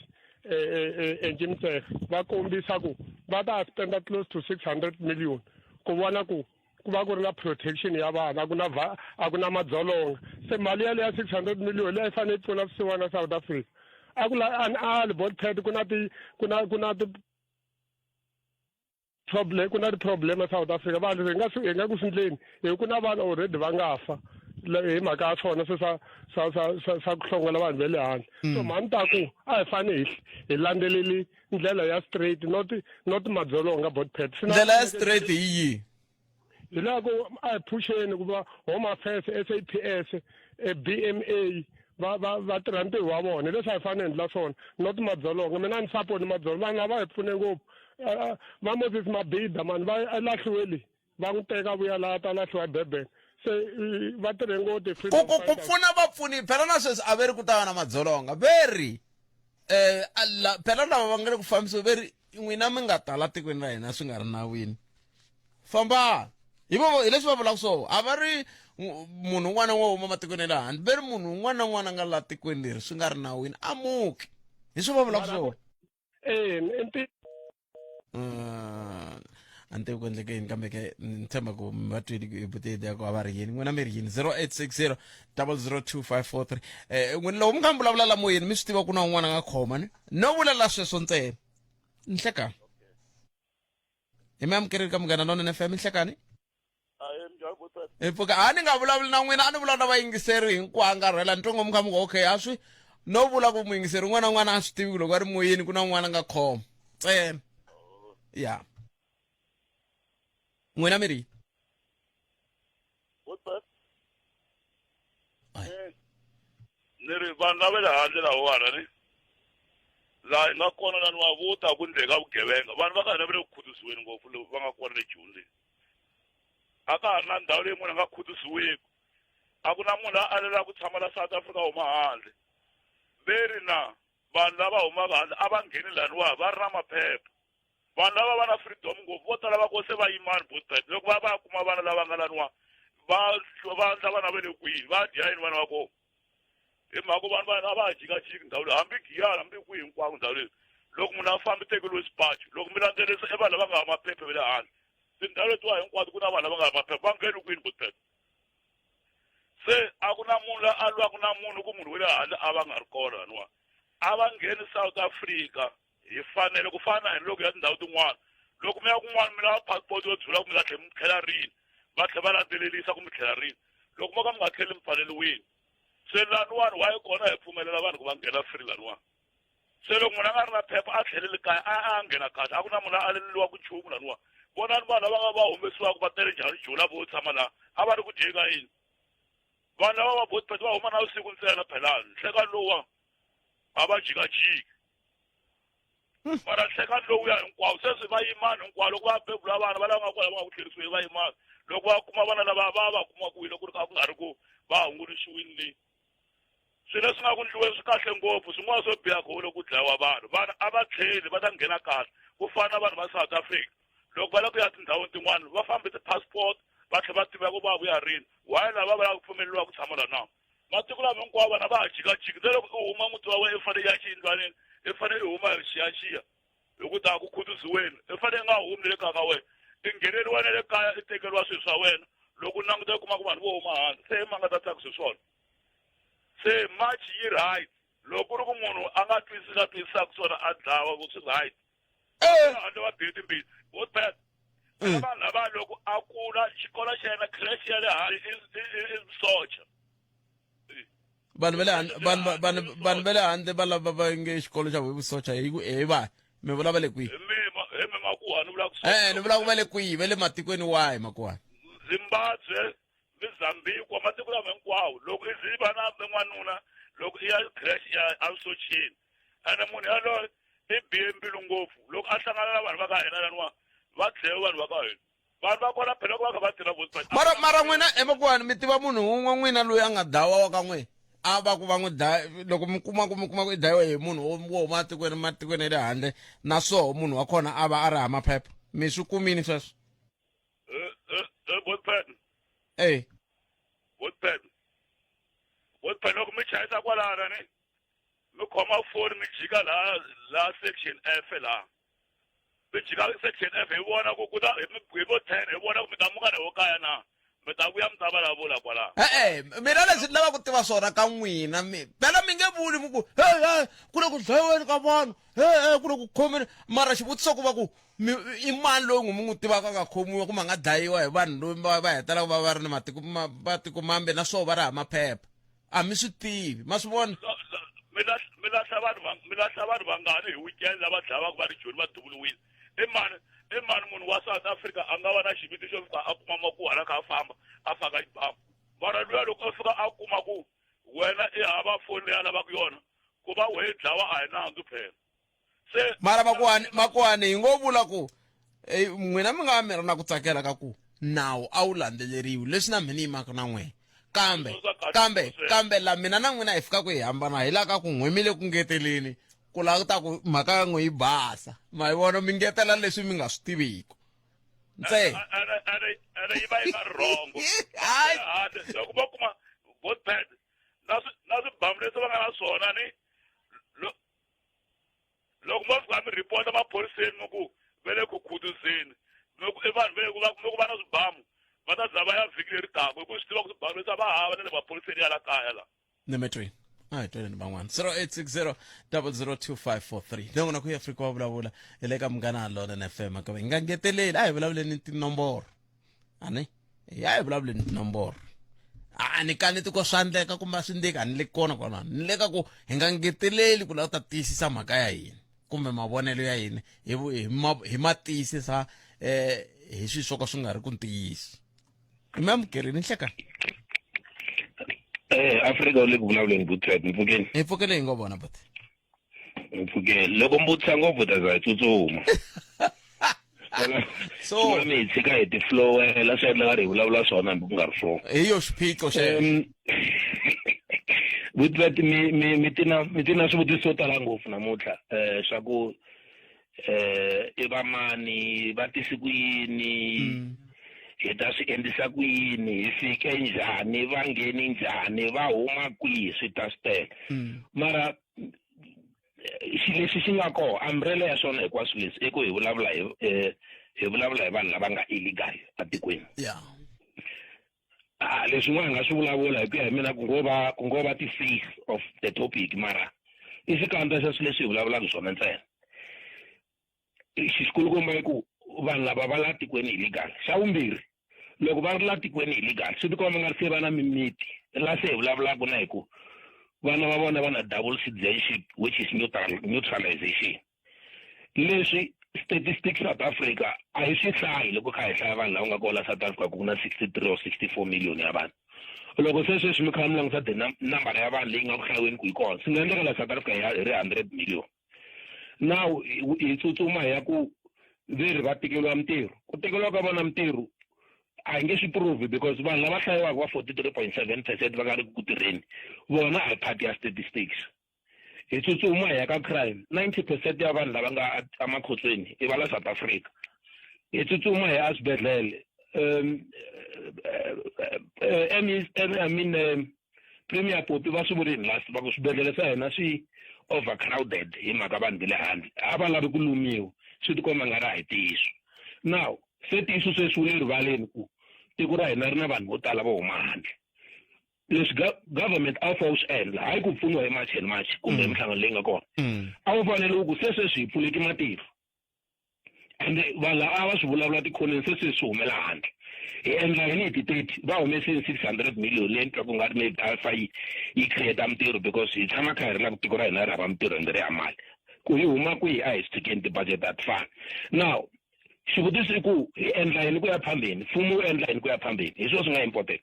Speaker 5: Njimseh va kombisa ku va ta spenda close to 600 million ku vona ku va ku ri na protection ya vana a ku na madzolonga se mali ya leya 600 million leyi fanele pfuna vusiwana South Africa a ku la botped ku na ti-problem South Africa vanhu hi nga ku sindleni hi ku na vanhu already va nga fa hi mhaka ya swona se swa ku hlongola vanhu va le handle so mani ta ku a hi fane hi landzeleli ndlela ya straight not madzolonga botped
Speaker 3: ndlela ya straight hi yihi
Speaker 5: hi lako a hi phuxeni ku va Home Affairs SAPS BMA va tirha ntirho wa vona leswi a hi fanele endla swona not madzolonga mina ni support madzolonga vanhu lava hi pfune ngopfu va Moses Mabhida mani va lahliweli va n'wi teka vuya laha ta lahliwa Durban se va tirhe ngopfu
Speaker 3: ku pfuna vapfuni phela na sweswi a ve ri ku ta va na madzolonga veri phela lava va nga le ku fambisiwa veri n'wina mi nga tala tikweni ra hina swi nga ri nawini famba hi leswi va vulaka swona a va ri munhu un'wana n'wa huma matikweni ya le handle ve ri munhu un'wana na un'wana nga la tikweni leri swi nga ri nawini amuki hi swi va vulaka swona ante ku endleke yini kambe ke ni tshemba ku mi va twile vutiyeti ya ku a va ri yini n'wina mi ri yini 0860 002543 n'wina loko mi kha mi vulavula la moyeni mi swi tiva ku na un'wana nga khoma ni no vulela sweswo ntsena nhlekani hi mi amukerile ka Munghana Lonene FM nhlekani mpfuka a ni nga vulavuli na n'wina a ni vulavula na vayingiseri hinkwawo a nga rhela ntongo mi kha mi nga okay a swi no vula ku muyingiseri un'wana na un'wana a swi tivi loko a ri moyeni ku na un'wana nga khoma ntsena ya n'wina mi ri
Speaker 12: ni ri vanhu lava le handle lahawani ni laha hi nga kona lani wa vo ta ku ndleka vugevenga vanhu va ka hina va le ku khutusiweni ngopfu loko va nga kona le Joni leyi a ka ha ri na ndhawu leyi munhu a nga khutusiweki a ku na munhu a alelaka ku tshama la South Africa huma handle veri na vanhu lava humaka handle a va ngheni laniwa va ri na maphepha vanhu lava va na freedom ngopfu vo tala va ko se va yimani botped loko va kuma vana lava nga laniwa va ndla vana va le kwihi va dya yini vana va kona hi mhaka ku vanhu a va ha jikajiki ndhawu leyi hambi giyani hambi kwihi hinkwako ndhawu leyi loko munhu a fambi tekeliwe xipacho loko mi landzelerisa i vanhu lava nga ha maphepha va le handle tindhawu letiwa hinkwato ku na vanhu lava nga ha maphepha va ngheni kwini botped se a ku na munhu la a lwaku na munhu ku munhu wa le handle a va nga ri kona laniwa a va ngheni South Africa hi fanele ku fana na loko ya tindhawu tin'wana loko mi ya kun'wana mi lava passport yo byula ku mi nga tlhela mi tlhela rini va tlhela va landzelelisa ku mi tlhela rini loko mo ka mi nga tlheli mi pfaleliwini se laniwani wa yi kona hi pfumelela vanhu ku va nghena free laniwani se loko munhu a nga ri na phepha a tlheleli kaya a nghena kahle a ku na munhu a aleleliwa ku nchumu laniwani vonani vanhu lava nga va humesiwaka va tele njhani Joni lavo wo tshama laha a va ri ku dyeka yini vanhu lava va botped va huma na vusiku ntsena phelani nhlekani lowuwa a va jikajiki mara nhlekani lowuya hinkwawo sweswi va yimani hinkwawo loko va bebula vana va lava nga kona va nga ku tlherisiweni va yimani loko va kuma vana lava va kuma ku yini ku ri ka ku nga ri ku va hungurisiwini leyi swilo leswi nga ku ndliwe swi kahle ngopfu swin'wana swo biha ku loko ku dlayiwa vanhu a va tlheli va ta nghena kahle ku fana na vanhu va South Africa loko va lava ku ya tindhawini tin'wana va fambi ti-passport va tlhela va tiva ku va vuya rini why lava va lava ku pfumeleriwa ku tshama la na matiko lama hinkwawo vana va ha jikajiki se loko u huma muti wa wena i fanele ya xiyindlwanini i fanele i huma hi xiyaxiya hi ku ta ku khutusiweni i fanele i nga humi na le kaya ka wena i ngheneriwa na le kaya i tekeriwa swilo swa wena loko u languta kuma ku vanhu vo huma handle se i ma nga ta tsaka swilo swona se march yi right loko ku ri ku munhu a nga twisisaka swona a dlawa ku swi right handle va bihi timbirhi botped vanhu lava loko a kula xikolo xa yena creche ya le handle i socha
Speaker 3: vanhu va le handle va lava va nge xikolo xa vusocha hi va mi vula va le kwihi
Speaker 12: mi makuhani vula ku
Speaker 3: ni vula ku va le kwihi va le matikweni wahi makuhani
Speaker 12: Zimbabwe Mozambique matiko lama hinkwawo loko i ziva na n'wanuna loko i ya creche ya asochini ene munhu yaloye i bihe mbilu ngopfu loko a hlangana na vanhu va ka hina laniwa va dlhewe vanhu va ka hina vanhu va kona phela ku va kha va tirha Vospert
Speaker 3: mara n'wina emakuwani mi tiva munhu wun'we n'wina loyi a nga dawa wa ka n'wina a va ku va n'wi dlaya loko mi kuma ku i dlayiwe hi munhu wo matikweni ya le handle na so munhu wa kona a va a ri hama phepha mi swi kumini sweswo
Speaker 12: Vospert loko mi chayisa kwalana ni mi khoma foni mi jika la section F la mi jika section F hi vona ku ta hi vo 10 hi vona ku mi ta muka na wo kaya na mi ta vuya mi ta vulavula kwala
Speaker 3: mina leswi lava ku tiva swona ka n'wina phela mi nge vuli mi ku ku le ku dlayiweni ka vanhu ku le ku khomeni mara xivutiso ku va ku i mani loyi n'wi tivaka ka khomiwa kumbe a nga dlayiwa hi vanhu loyi va hetelaka va ri ni matiko mambe na swo va ri hama phepha a mi swi tivi ma swi vona
Speaker 12: mi lahla vanhu vangani hi weekend lava dlavaka va ri joni va duvuluwile i mani munhu wa South Africa a nga va na xiviti xo fika a kuma makuhala kha a famba a faka xibamu mara luya loko a fika a kuma ku wena i hava foni leyi a lavaka yona ku va wehe dlawa a hi nandzu phela se
Speaker 3: mara makuhani hi ngo vula ku n'wina mi nga mi ri na ku tsakela ka ku nawu a wu landzeleriwi leswi na mina yimaka na n'wina kambe la mina na n'wina hi fika ku hi hambana hi la ka ku n'wimile ku ngeteleni ku la ku ta ku mhaka ya n'wi yi basa ma hi vona mi ngetela leswi mi nga swi tiviki
Speaker 12: yi va yi nga rhongo loko va kuma Vospert na swibamu leswi va nga na swona ni loko mo fika mi ripota maphoriseni mi ku ve le ku khutuzeni i vanhu mi ku va na swibamu va ta za va ya vhiki leri taka hi ku swi tiva ku swibamu leswi a va hava na le maphoriseni ya la kaya la
Speaker 3: nimetweni ai tweleni van'wana 0860 ndongona ku Afrika wa vulavula hi le ka Munghana Lonene FM ka nga ngeteleli a hi vulavuleni tinomboro ani hi vulavuleni tinomboro ni kaneti ko swa ndleka kumbe swi ndleka a ni le kona kona ni le ka ku hi nga ngeteleli ku lava ta tiyisisa mhaka ya hina kumbe mavonelo ya hina hi ma tiyisisa hi swi swo ka swi nga ri ku ntiyisi mi amukerini nhleka
Speaker 13: Afrika u le ku vulavuleni Bothrat mpfukeni
Speaker 3: hi pfukele hi ngo vona but
Speaker 13: mpfukeni loko mbutisa ngopfu ta za hi tsutsuma so mi tshika hi ti-flow la swi endlaka ri hi vulavula swona hambi ku nga ri swona
Speaker 3: hi yo xiphiqo
Speaker 13: Bothrat mi tina swivutiso swo tala ngopfu namuntlha swa ku i va mani va tisi ku yini hi ta swi endlisa ku yini hi fike njhani va ngheni njhani va huma kwihi swi ta swi tele mara lexi xi nga koho umbrella ya swona hinkwaswo leswi i ku hi vulavula hi vanhu lava nga illegal atikweni leswi n'wana nga swi vulavula hi ku ya hi mina ku ngo va ti-face of the topic mara i xikandza xa swilo leswi hi vulavulaka swona ntsena xikulukumba i ku vanhu lava va la tikweni illegal xa vumbirhi loko va ri la tikweni illegal swi tikomba nga ri se va na mimiti la se hi vulavulaka na hi ku vana va vona va na double citizenship which is neutralization leswi statistics South Africa a hi swi hlayi loko kha hi hlaya vanhu lava nga kona South Africa ku na 63 or 64 million ya vanhu loko sweswi mi kha mi langutisa the number ya vanhu leyi nga ku hlayiweni ku yi kona swi nga endleka la South Africa hi ri 100 million now hi tsutsuma ya ku veri va tikeliwa mintirho ku tekeliwa ka vona mintirho a hi nge swi prove because vanhu lava hlayiwaka va 43.7% va nga ri ku tirheni vona a hi part ya statistics hi tsutsuma hi ya ka crime 90% ya vanhu lava nga emakhotsweni i va la South Africa hi tsutsuma hi ya swibedhlele Premier Poppy va swi vurini last va ku swibedhlele swa hina swi overcrowded hi mhaka vanhu va le handle a va lavi ku lumiwa swi tikomba nga ri a hi tiyiso now se tiyiso sweswi wu le rivaleni ku tiko ra hina ri na vanhu vo tala va huma handle leswi government a wu fanele wu swi endla hayi ku pfuniwa hi march and march kumbe hi minhlangano leyi nga kona a wu fanele ku se sweswi hi pfuleki matirho ende vanhu lava a va swi vulavula tikhoneni se sweswi humela handle hi endla yini hi ti-30 va humeseni 600 million leyi twa ku nga ri maybe alpha yi create mintirho because hi tshama kha hi ri la ku tiko ra hina ri hava mintirho ende ri ya mali ku hi huma kwihi a hi swi tikeni ti-budget at fana now xivutiso i ku hi endla yini ku ya phambeni mfumo wu endla yini ku ya phambeni hi swona swi nga important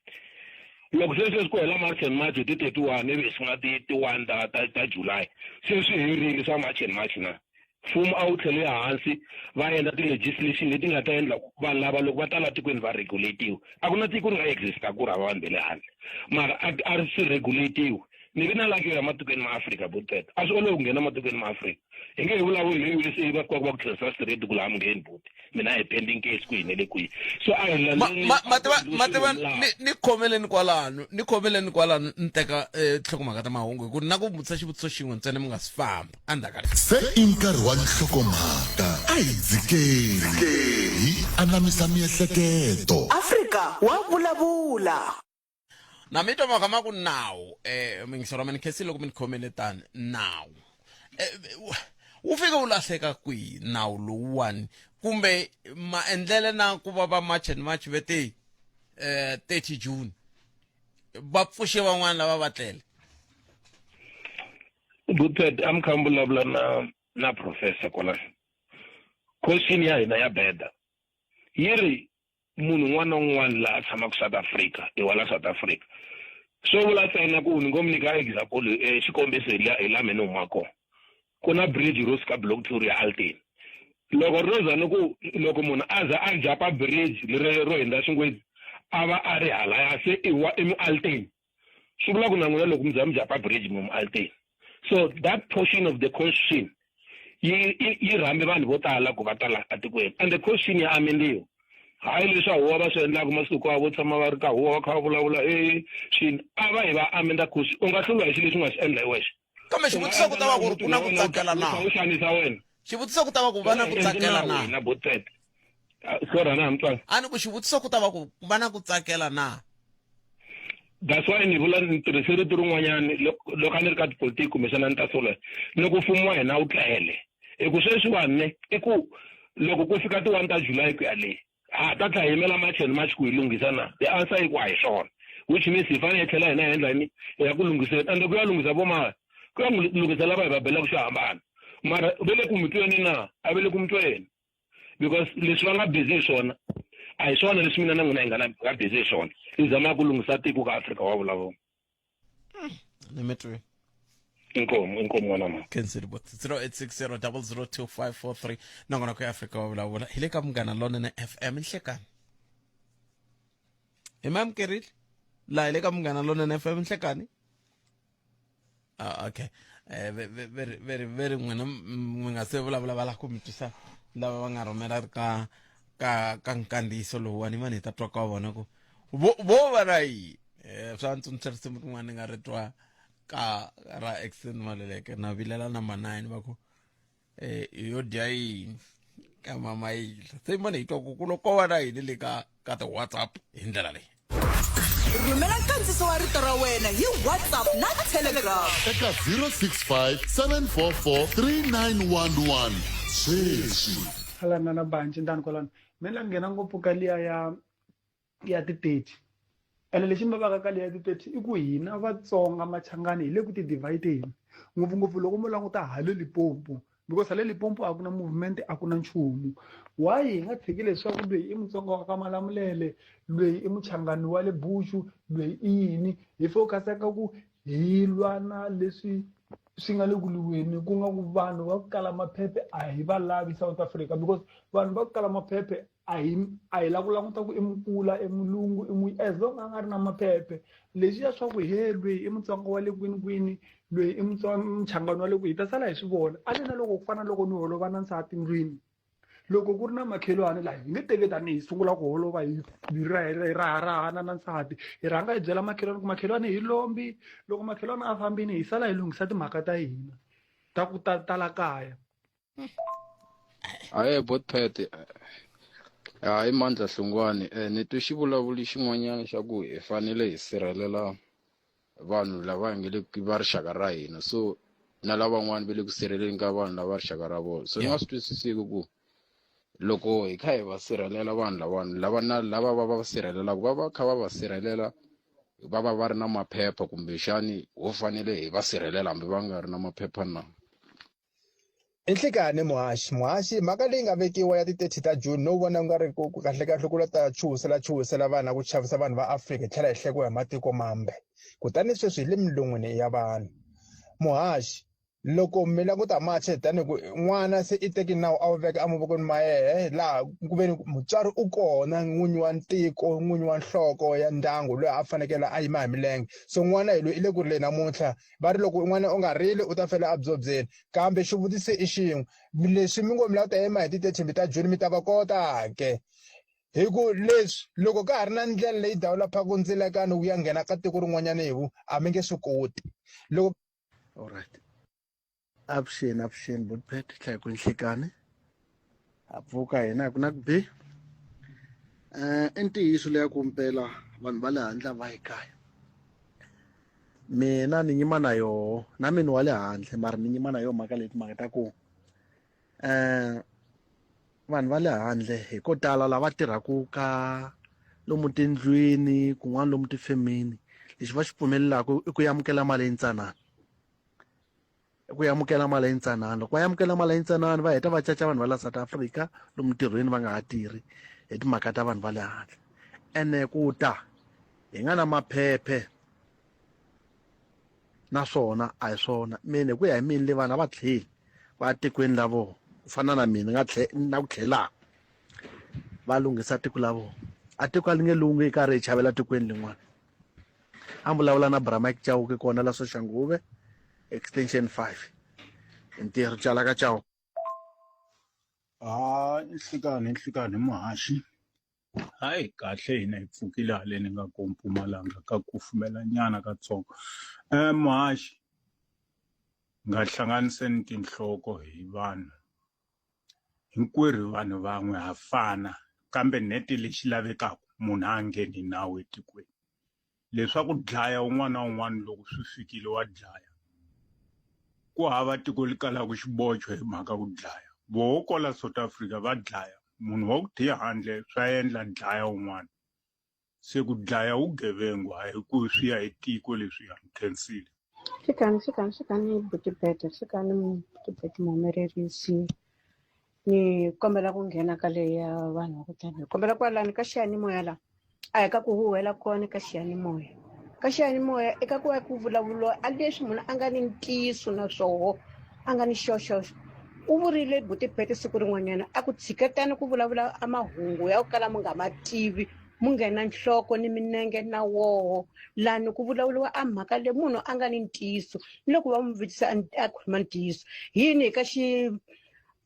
Speaker 13: loko sweswi ku hela march and march hi ti-31 ivi swi nga ti-1 ta July sweswi herile swa march and march na mfumo a wu tlhele hansi va endla ti-legislation leti nga ta endla vanhu lava loko va ta la tikweni va regulatiwa a ku na tiko ri nga exista ku ri hava vanhu ve le handle mara a ri swi regulatiwa ni vi na lakelo ya matikweni ma Afrika butete a swi olovi ku nghena matikweni ma Afrika hi nge hi vulavuli hi USA va ku tirhisa straight ku laha mungheni buti mina hi pending case ku yinele kwihi so a hi
Speaker 3: mativa ni khomeleni kwalano ni teka nhlokomhaka ta mahungu hi ku na ku vutisa xivutiso xin'we ntsena mi nga si famba endzhaku
Speaker 1: se i nkarhi wa nhlokomhaka a hi dzikeli hi anamisa miehleketo
Speaker 2: Afrika wa vulavula
Speaker 3: na mi twa magama ku nawu mingisero mani khesi loko mi ni khomele tani nawu wu fika wu lahleka kwihi nawu lowuwani kumbe maendlele na ku va march and march vete 30 June va pfuxe van'wana lava va tlele
Speaker 13: Butete am khambulavula na professor kwala question ya hina ya beda yiri munhu n'wana un'wana la tshama ku South Africa wala South Africa so vula tsena ku ni ngomnika example xikombiso hi la meno mako ku na bridge ro ska block tour ya Altin loko roza loko munhu aza a japa bridge ro hindza xingwezi ava a ri hala ya se iwa Altin swi vula ku na n'wina loko mi japa bridge mu Altin so that portion of the question yi rhambe vanhu vo tala ku va tala atikweni and the question ya amendiwa hayi leswa huwa va swi endlaka masiku avo tshama va ri ka huwa va kha va vulavula swilo a va hi va amenda kusi u nga hlulwa hi xilo leswi nga xi endla hi wexe
Speaker 3: kambe xivutiso ku ta va ku ri ku na ku tsakela na
Speaker 13: u xanisa wena
Speaker 3: xivutiso ku ta va ku va na ku tsakela na
Speaker 13: butete sora na mtswani
Speaker 3: a ni ku xivutiso ku ta va ku va na ku tsakela na
Speaker 13: that's why ni vula ni tirhise rito rin'wanyani loko a ni ri ka tipolitiki kumbexana ni ta sola loko mfumo wa hina wu tlele i ku sweswiwani i ku loko ku fika ti-1 ta July ku ya leyi ta tlha yimela march and march ku hi lunghisa na the answer yi ku a hi swona which means hi fanele hi tlhela hina hi endla yini hi ya ku lunghiseni ende ku ya lunghisa vo mali ku ya lunghisa lava hi va belaka xo hambana mara ve le ku mi tweni na a ve le ku mi tweni because leswi va nga busy hi swona a hi swona leswi mina na n'wina hi nga busy hi swona hi zama ku lunghisa tiko ka Afrika wa vulavula
Speaker 3: ni mi tweni
Speaker 13: inkomo n'wana mama
Speaker 3: kensiri bot 0860002543 nangona ku Afrika wa vulavula hi le ka Munghana Lonene FM nhlekani imamkerile la hi le ka Munghana Lonene FM nhlekani okay very n'wina mi nga se vulavula va la ku mi twisa lava va nga rhumela ka nkandziyiso lowuwani mani hi ta twa ka vona ku vo va ra yi swa ntsundzuxa risimu rin'wana ni nga ri twa ka ra Exxon Maluleke na vilela number 9 va ku yo dya yini ka mama yile se mane hi twa ku loko va na yini le ka ti WhatsApp hi ndlela leyi
Speaker 2: rhumela nkandziyiso wa rito ra wena hi WhatsApp na Telegram
Speaker 1: eka 065 744 3911 sweswi
Speaker 6: halana na banji ndani kwalana mina nghena ngopfu ka liya ya ti-30 ene lexi mi vaka ka liya ti-30 i ku hina Vatsonga Machangani hi le ku ti-divide ngopfungopfu loko mo languta hale Limpopo because hale Limpopo a ku na movement a ku na nchumu why hi nga tshiki leswaku loyi i Mutsonga wa ka Malamulele loyi i Muchangani wa le Bushu loyi i yini hi focusaka ku hi lwana leswi swi nga le ku lweni ku nga ku vanhu va ku kala maphephe a hi va lavi South Africa because vanhu va ku kala maphephe a hi la ku languta ku i Mukula i Mulungu as long a nga ri na maphephe leswi ya swa ku he loyi i Mutsonga wa le kwini loyi i Muchangani wa le ku hi ta sala hi swi vona a ni na loko ku fana loko ni holova na nsati ndlwini loko ku ri na makhelwani laha hi nge teki tani hi sungula ku holova hi rahana na nsati hi rhanga hi byela makhelwani ku makhelwani hi lombi loko makhelwani a fambini hi sala hi lunghisa timhaka ta hina ta ku tala kaya
Speaker 14: hayi botpet hayi Mandla Hlungwane ni twe xivulavuli xin'wanyana xa ku hi fanele hi sirhelela vanhu lava nge le va rixaka ra hina so na lavan'wana va le ku sirheleleni ka vanhu lava rixaka ra vona so ni nga swi twisisiki ku loko hi kha hi va sirhelela vanhu lava va sirhelelaka va va kha va va sirhelela va va ri na maphepha kumbexani ho fanele hi va sirhelela hambi va nga ri na maphepha na
Speaker 15: Inhlekane muhashi mhaka leyi nga vekiwa ya ti-30 ta June no vona ku nga ri ku kahlekahle ku ta chuhisela vana ku chavisa vanhu va Afrika tlhela hi hlekiwa hi matiko mambe kutani sweswi hi le milon'wini ya vanhu muhashi loko mi languta mache tani ku n'wana se i teki nawu a wu veka emavokweni ma yehe laha ku veni mutswari u kona n'winyi wa ntiko n'winyi wa nhloko ya ndyangu loyi a fanekele a yima hi milenge so n'wana hi loyi i le ku rile namuntlha va ri loko n'wana u nga rili u ta fela absorbeni kambe xivutiso i xin'we leswi mi ngo mi lava ku ta yima hi ti-13 ta June mi ta va kota ke hi ku leswi loko ka ha ri na ndlela leyi dawulaphaka ndzilakano wu ya nghena ka tiko rin'wanyana hivu a mi nge swi koti loko
Speaker 16: alright avuxeni budpet tlhela ku nhlekani ha pfuka hina ku na ku bi i ntiyiso leya ku mpela vanhu va le handle va yi kaya mina ni nyima na yoho na mini wa le handle mara ni nyima na yoho mhaka leti mhaka ta ku vanhu va le handle hi ko tala lava tirhaku ka lomu tindlwini kun'wana lomu tifemini lexi va xi pfumelelaku i ku amukela mali yintsanana ku amukela mali yintsanana loko va amukela mali yintsanana va heta va caca vanhu va la South Africa lomu tirhweni va nga ha tirhi hi timhaka ta vanhu va le handle ene ku ta hi nga na maphephe naswona a hi swona mine ku ya hi mini le vana va tlheli va tikweni la vona ku fana na mina na ku tlhela va lunghisa tiko la vona a tiko a li nge lunghi hi karhi hi chavela tikweni lin'wana a vulavula na Bramike Chauke kona la Soshanguve extension 5 ntirho cala ka Chauke
Speaker 17: inhlikani muhashi hayi kahle hina hi pfukile haleni nga ko Mpumalanga ka kufumela nyana katsongo muhashi nga hlanganiseni tinhloko hi vanhu hinkwerhu vanhu van'we ha fana kambe neti lexi lavekaka munhu a ngheni nawu etikweni leswaku dlaya un'wana na un'wana loko swi fikile wa dlaya ku hava tiko li kalaka xibocho hi mhaka ku dlaya voho kola South Africa va dlaya munhu wa ku tiya handle swa endla dlaya un'wana se ku dlaya vugevenga hi ku swi ya hi tiko leswi ya khensile
Speaker 18: xikani butipete muhumelerisi ni kombela ku nghena ka leya vanhu va ku tani ni kombela kwalani ka xiyanimoya la a hi ka ku huhela kona ka xiyanimoya eka ku va ku vulavuliwa a leswi munhu a nga ni ntiyiso na swoho a nga ni xoxoxo u vurile butipete siku rin'wanyana a ku tshiketani ku vulavula a mahungu ya ku kala mu nga ma tivi mu nghena nhloko ni minenge na woho lani ku vulavuliwa a mhaka leyi munhu a nga ni ntiyiso ni loko va mu vutisa a khuluma ntiyiso yini ka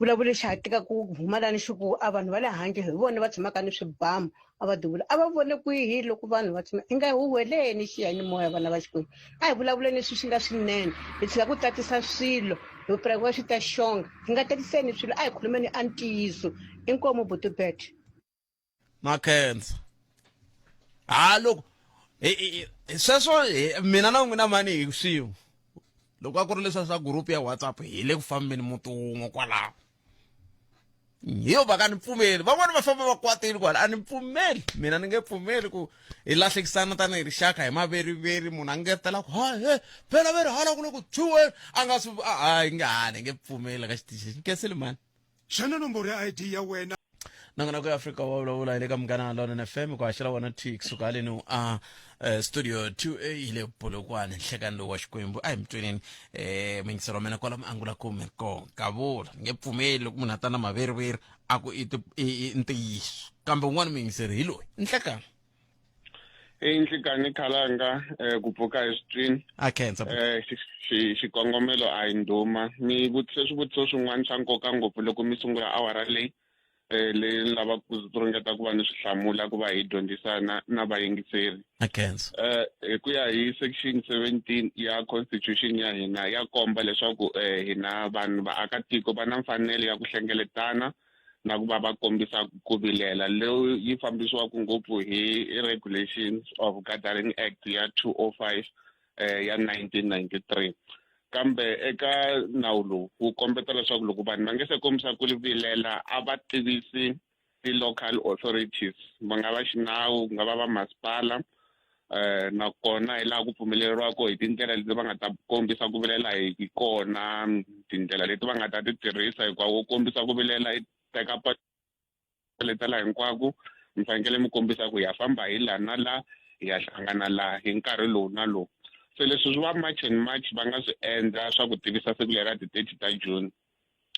Speaker 18: vulavule xa tika ku huma lani xi ku a vanhu va le handle hi vona va tshamaka ni swibamu a va duvula a va vone kwihi loko vanhu va tshama i nga huweleni xiyanimoya vana va xikwembu a hi vulavuleni leswi swi nga swinene hi tshika ku tatisa swilo hi preko swi ta xonga hi nga tatiseni swilo a hi khulumeni a ntiyiso inkomo butipete
Speaker 3: Makhensa loko sweswo mina na n'wina mani hi swin'we loko a ku ri leswi swa group ya WhatsApp hi le ku fambeni muti wun'we kwalaho hi yo va ka ni pfumeli van'wana va famba va kwatile kwala a ni pfumeli mina ni nge pfumeli ku hi lahlekisana tanihi rixaka hi maveriveri munhu a ngetela ku phela veri hala ku le ku chuweni a nga swi hi nge ni nge pfumeli ka xitichi xi nkeseli mani
Speaker 19: xana nomboro ya ID ya wena
Speaker 3: nangona ku Afrika wa vulavula hi le ka Munghana Lonene FM ku haxela wona T kusuka haleni studio 2A ile Polokwane nhlekani lowu wa Xikwembu a hi mtwenini mingisero mina kwala maangula kome ko kavula nge pfumeli loko munhu a ta na maveriveri a ku i ntiyiso kambe un'wana mingiseri hi loyi nhlekani
Speaker 20: Inhlikani khalanga ku pfuka eswitwini
Speaker 3: a khensa
Speaker 20: xikongomelo a hi ndhuma mi vutise swivutiso swin'wana swa nkoka ngopfu loko mi sungula awara leyi leyi lava ku ringeta ku va ni swihlamula ku va hi dyondzisana na vayingiseri hi ku ya hi section 17 ya constitution ya hina ya komba leswaku hina vanhu vaakatiko va na mfanelo ya ku hlengeletana na ku va va kombisa ku vilela leyi yi fambisiwaka ngopfu hi regulations of gathering act ya 205 ya 1993 kambe eka nawu lowu wu kombeta leswaku loko vanhu va nge se kombisa ku vilela a va tivisi ti-local authorities va nga va xinawu nga va masipala nakona hi laha ku pfumeleriwaka hi tindlela leti va nga ta kombisa ku vilela hi kona tindlela leti va nga ta ti tirhisa hinkwawo kombisa ku vilela i teka paletela hinkwako mi fanekele mi kombisa ku hi ya famba hi laha na laha hi ya hlangana laha hi nkarhi lowu na lowu se leswi swi va march and march va nga swi endla swa ku tivisa siku lera ti 30 ta June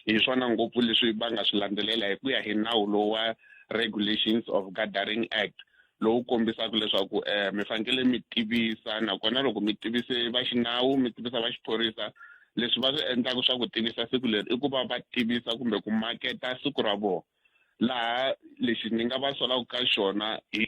Speaker 20: hi swona ngopfu leswi va nga swi landzelela hi ku ya hi nawu lowu wa Regulations of Gathering Act lowu kombisaka leswaku mi fanekele mi tivisa nakona loko mi tivise va xinawu mi tivisa va xiphorisa leswi va swi endlaka swa ku tivisa siku leri i ku va va tivisa kumbe ku maketa siku ra vona laha lexi ni nga va solaka ka xona hi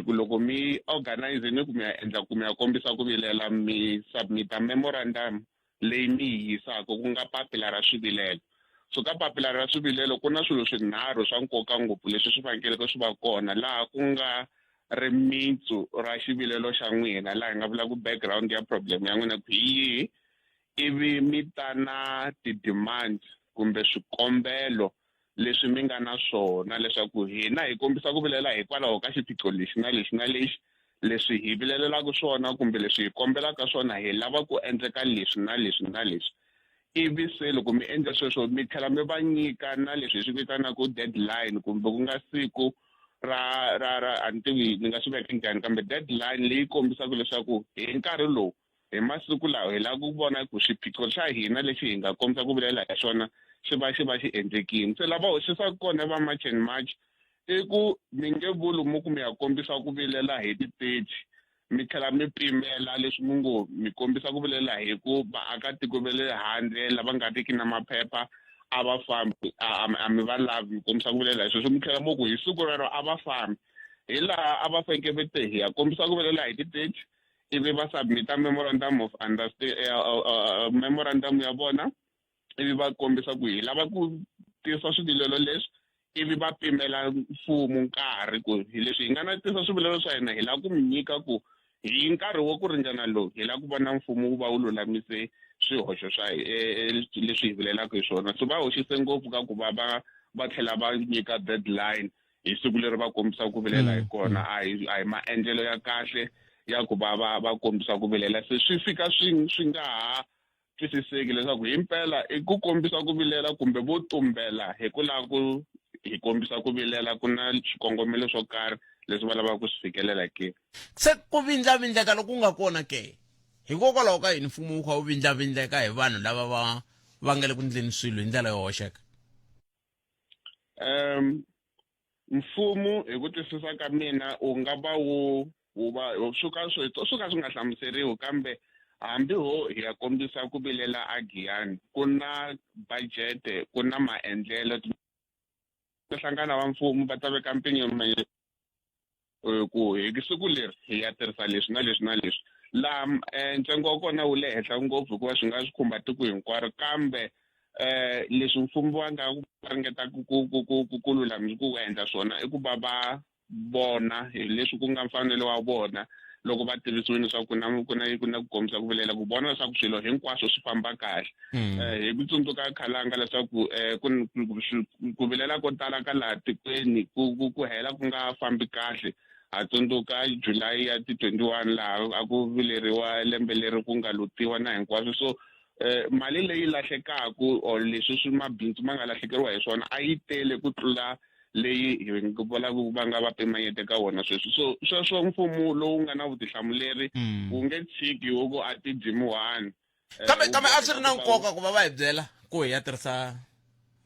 Speaker 20: ku loko mi organize ni ku mi ya endla ku mi ya kombisa ku vilela mi submita memorandum leyi mi yi yisaka ku nga papila ra swivilelo so ka papila ra swivilelo ku na swilo swinharhu swa nkoka ngopfu leswi swi faneleke swi va kona laha ku nga rimitsu ra xivilelo xa n'wina laha hi nga vulaka background ya problem ya n'wina ku hi yihi ivi mi ta na ti-demand kumbe swikombelo leswi mi nga na swona leswaku hina hi kombisa ku vilela hikwalaho ka xiphiqo lexi na lexi na lexi leswi hi vilelelaka swona kumbe leswi hi kombelaka swona hi lava ku endleka leswi na leswi na leswi ivi se loko mi endla sweswo mi tlhela mi va nyika na leswi hi swi vitanaka deadline kumbe ku nga siku ra a ni tivi ni nga swi veka njhani kambe deadline leyi kombisaka leswaku hi nkarhi lowu hi masiku lawa hi lava ku vona ku swiphiqo xa hina lexi hi nga kombisa ku vilela hi swona xi va xi endlekile se lava hoxisaka kona va march and march i ku mi nge vuli mu ku mi ya kombisa ku vilela hi ti-30 mi tlhela mi pimela leswi mu ngo mi kombisa ku vilela hi ku vaakatiko va le handle lava nga riki na maphepha a va fambi a mi va lavi mi kombisa ku vilela hi sweswo mi tlhela mu ku hi siku rero a va fambi hi laha a va faneke vete hi ya kombisa ku vilela hi ti-30 ivi va submita memorandum of memorandum ya vona ivi va kombisa ku hi lava ku tisa swivilelo leswi ivi va pimela mfumo nkarhi ku hi leswi hi nga na tisa swivilelo swa hina hi lava ku mi nyika ku hi nkarhi wo ku ringana lowu hi lava ku vona mfumo wu va wu lulamise swihoxo swa leswi hi vilelaka hi swona so va hoxise ngopfu ka ku va tlhela va nyika deadline hi siku leri va kombisa ku vilela hi kona a hi maendlelo ya kahle ya ku va kombisa ku vilela se swi fika swi nga ha twisiseki leswaku hi mpela i ku kombisa ku vilela kumbe vo tumbela hi ku lava ku hi kombisa ku vilela ku na swikongomelo swo karhi leswi va lavaka ku swi fikelela ke
Speaker 3: se ku vindlavindleka loku nga kona ke hikokwalaho ka yini mfumo wu kha wu vindlavindleka hi vanhu lava va nga le ku ndleni swilo hi ndlela yo hoxeka
Speaker 20: mfumo hi ku twisisa ka mina u nga va wu va swo ka swi nga hlamuseriwi kambe hambi hi ya kombisa ku vilela a Giyani ku na budget ku na maendlelo hlangana va mfumo va ta veka mpinyo ku hi siku leri hi ya tirhisa leswi na leswi na leswi laha ntsengo wa kona wu le henhla ngopfu hikuva swi nga swi khumba tiko hinkwaro kambe leswi mfumo va nga ringeta ku lulamisa ku endla swona i ku va bona hi leswi ku nga mfanelo wa vona loko va tivisiwile leswaku ku na ku kombisa ku vilela ku vona leswaku swilo hinkwaswo swi famba kahle hi ku tsundzuka khalanga leswaku ku vilela ko tala ka laha tikweni ku hela ku nga fambi kahle ha tsundzuka July ya ti 21 laha a ku vileriwa lembe leri ku nga lutiwa na hinkwaswo so mali leyi lahlekaku or leswi swi mabindzu ma nga lahlekeriwa hi swona a yi tele ku tlula leyi hi vula ku va nga va pimanyete ka wona sweswi so sweswo mfumo lowu nga na vutihlamuleri wu nge tshiki wo ku a ti dimiwani
Speaker 3: kambe a swi ri na nkoka ku va hi byela ku hi ya tirhisa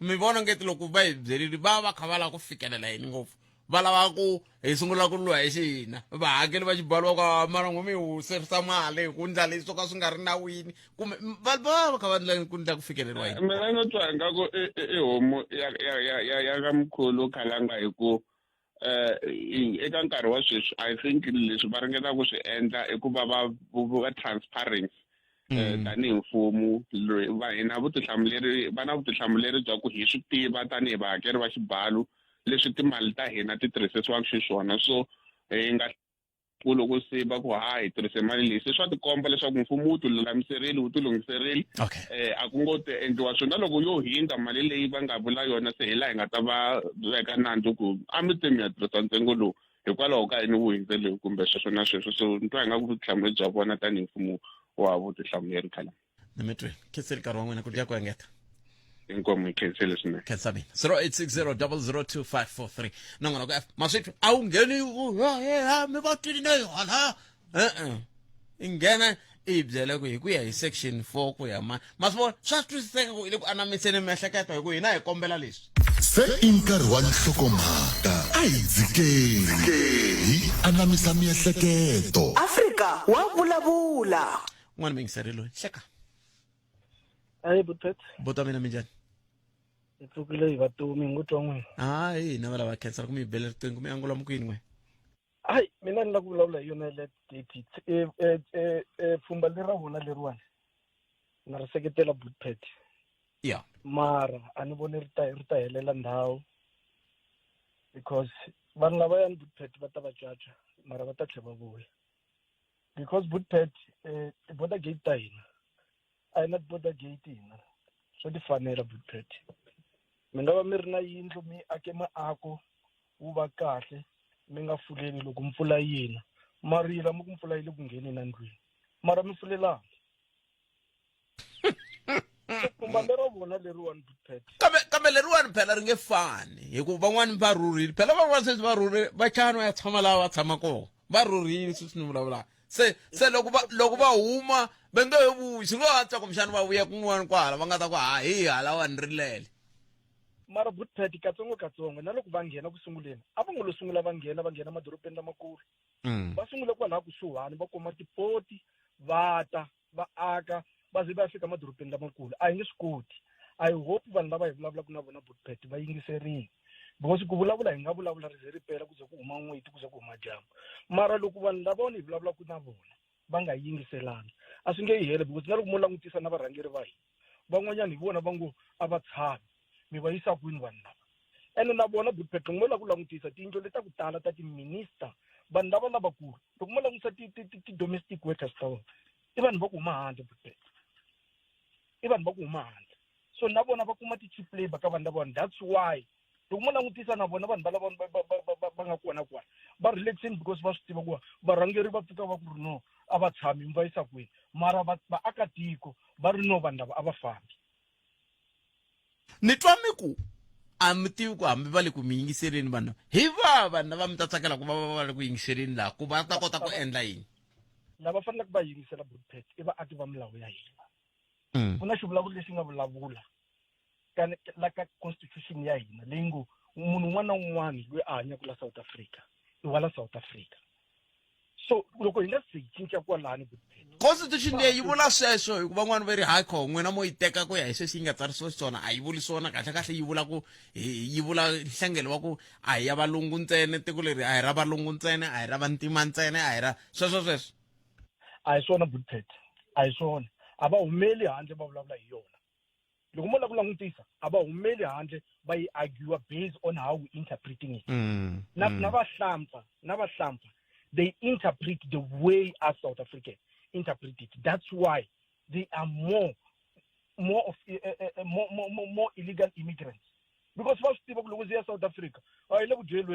Speaker 3: mi vona ngeti loko va hi byerile va kha va lava ku fikelela yini ngopfu va lava ku hi sungula ku lwa hi xihina vahakeli va xibalo ka mara n'wi mi huserisa mali hi ku ndla leswi swo ka swi nga ri nawini kumbe va kha va ndla ku ndla ku fikeleriwa yini
Speaker 20: mina no twa ingaku i homu ya ka mkhulu khalanga hi ku eka nkarhi wa sweswi I think leswi va ringetaka ku swi endla i ku va va transparency tanihi mfumo hi na vutihlamuleri va na vutihlamuleri bya ku hi swi tiva tanihi vahakeri va xibalo leswi timali ta hina ti tirhisisiwaka xiswona so hi nga ku loko se va ku hi tirhise mali leyi se swa tikomba leswaku mfumo wu ti lulamiserile wu ti lunghiserile a ku ngo ti endliwa swona loko yo hindza mali leyi va nga vula yona se hi laha hi nga ta va veka nandzu ku a mi te mi ya tirhisa ntsengo lowu hikwalaho ka yini wu hindzele kumbe sweswo na sweswo so ni twa hi nga ku vutihlamuleri bya vona tanihi mfumo wa vutihlamuleri khala
Speaker 3: ni mi twe khetseli nkarhi wa n'wina ku dya ku engeta
Speaker 20: inkomo ikhensele swinene
Speaker 3: khensa mina 0860002543 nongona ku maswethu a wu ngheni mi va twile hala ingena ibyele ku hi ku ya hi section 4 ku ya masivona swa twisiseka ku ile ku anamiseni miehleketo hi ku hina hi kombela leswi
Speaker 1: se i nkarhi wa nhlokomhaka a hi dzikeni hi anamisa miehleketo.
Speaker 2: Afrika wa vulavula.
Speaker 3: n'wana mingiseri loyi hleka
Speaker 6: Hayi Butet.
Speaker 3: bota mina minjani
Speaker 6: Itsukile hi vatumi ngutwa n'wina.
Speaker 3: hayi na valava khensa ku mi bele riqingho mi angula mukwini n'we
Speaker 6: Hayi mina ni la ku vulavula hi yona le date pfumba lera vona leriwani na ri seketela Butet.
Speaker 3: ya
Speaker 6: Mara a ni voni ri ta helela ndhawu because vanhu lava yani Butet va ta va caca mara va ta tlhela va vuya because Butet border gate ta hina a hi na border gate hina swo ti fanela Butet. Mi nga va mi ri na yindlu mi ake maako wu va kahle mi nga fuleli loko mpfula yina marila mi ku mpfula yi le ku ngheni na ndlwini mara mi fulelanga kumba lero vona leriwani Butet.
Speaker 3: kambe leriwani phela ri nge fani hikuva van'wani va rhurile phela van'wani sweswi va rhurile va chana ya tshama lava va tshama kona va rhurile sweswi ni vulavulaka se loko va huma va nge he vuyi swi ngo antswa kumbexani va vuya kun'wana kwahala va nga ta ku hi hala wa ni rilele
Speaker 6: mara Butet katsongo na loko va nghena ku sunguleni a va ngo lo sungula va nghena madorobeni lamakulu va sungule kwalaha kusuhani va kuma tipoti va ta va aka va ze va fika madorobeni lamakulu a hi nge swi koti I hope vanhu lava hi vulavulaka na vona Butet va yingiserile because ku vulavula hi nga vulavula ri ze ri pela ku ze ku huma n'weti ku ze ku huma dyambu mara loko vanhu lava hi vulavulaka na vona va nga yingiselanga a swi nge yi hele because na loko mo langutisa na varhangeri va hina van'wanyana hi vona va ngo a va tshami mi va yisa kwini vanhu lava ene na vona Butet loko mo la ku langutisa tiyindlo leta ku tala ta timinister vanhu lava lavakulu loko mo langutisa ti-domestic workers ta vona i vanhu va ku huma handle Butet i vanhu va ku huma handle so na vona va kuma ti-cheap labor ka vanhu lava that's why loko mo langutisa na vona vanhu va nga kona kwana va relaxing because va swi tiva ku varhangeri va fika va ku ri no a va tshami mi va yisa kwini mara vaakatiko va ri no vanhu lava a va fambi
Speaker 3: ni twa mi ku a mi tivi ku hambi va le ku mi yingiseleni vanhu hi vanhu lava mi ta tsakela ku va le ku yingiseleni laha ku va ta kota ku endla yini
Speaker 6: lava faneleke va yingisela Butet i vaaki va milawu ya hina ku na xivulavuri lexi nga vulavula ka constitution ya hina leyi ngo munhu un'wana na un'wana loyi a hanyaka la South Africa i wa la South Africa so loko hi nga se yi cinca kwalani
Speaker 3: constitution leyi yi vula sweswo hi ku van'wana va ri hakho n'wina mo yi teka ku ya hi sweswi yi nga tsarisiwa xiswona a yi vuli swona kahle yi vula ku yi vula nhlengelo wa ku a hi ya valungu ntsena tiko leri a hi ra valungu ntsena a hi ra vantima ntsena a hi ra sweswo
Speaker 6: a hi swona Butet a hi swona a va humeli handle va vulavula hi yona loko mo la ku langutisa a va humeli handle va yi argue based on how we interpreting it na vahlampfa they interpret the way as South African interpret it. That's why they are more illegal immigrants. Because first people look at South Africa. I love jail.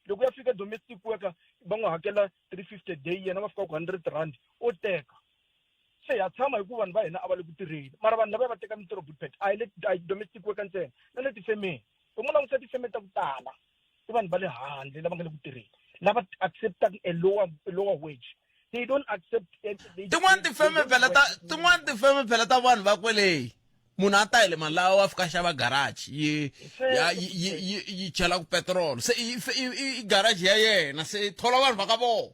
Speaker 6: Look at Africa domestic worker. Bango hakela 350 day and over 100 rand. O take. Say at some I go and buy an available trade. Maravan never take them to Butet. I domestic work and say, let it say me. The one said it's a metal tala. Even by the hand, they never trade. Never accepted a lower wage. They don't accept it.
Speaker 3: They want the family pelata one vakwele. Munata ile malawa afika shaba garage. Yi chela ku petrol. Se I garage ya na se thola one vakabo.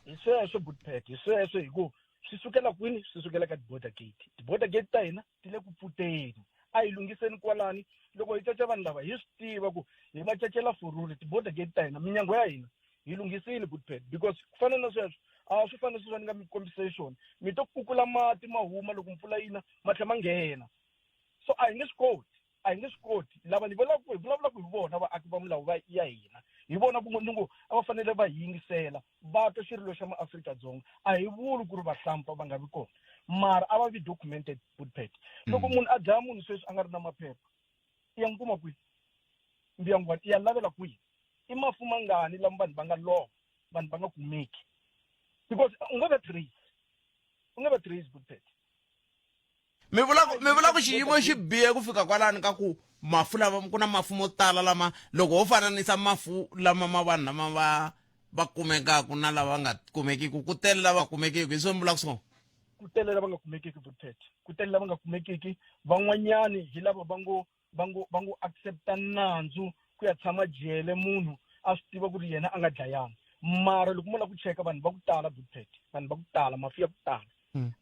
Speaker 6: Ise so Butet. Ise go. Sisukela kwini, sisukela ka border gate. Border gate ta hina tile ku puteni. Ayilungiseni kwalani loko hi caca vanhu lava hi swi tiva ku hi va cacela furuli border gate ta hina minyango ya hina hi lunghisile Butet because ku fana na sweswo a swi fana sweswo ni nga mi conversation mi to kukula mati ma huma loko mpfula yina ma tlhela ma nghena so a hi nge swi koti lava ni vulavula ku hi vona vaaki va milawu ya hina hi vona ku a va fanele va yingisela va twa xirilo xa maAfrika-Dzonga a hi vuli ku ri vahlampfa va nga vi kona mara a va vi documented Butet loko munhu a dlaya munhu sweswi a nga ri na maphepha i ya n'wi kuma kwihi mbiyangwani i ya lavela kwihi i mafu mangani lama vanhu va nga lova vanhu va nga kumeki because u nga va trace Butet
Speaker 3: mi vula ku xiyimo xi bihe ku fika kwalani ka ku mafu lama ku na mafu mo tala lama loko ho fananisa mafu lama ma vanhu lama va kumekaka na lava nga kumekiki ku tele lava kumekiki hi swona vulaka swona
Speaker 6: ku tele lava nga kumekiki Butheti ku tele lava nga kumekiki van'wanyani hi lava va ngo accepta nandzu ku ya tshama jele munhu a swi tiva ku ri yena a nga dlayanga mara loko mo la ku cheka vanhu va ku tala Butheti vanhu va ku tala mafi ya ku tala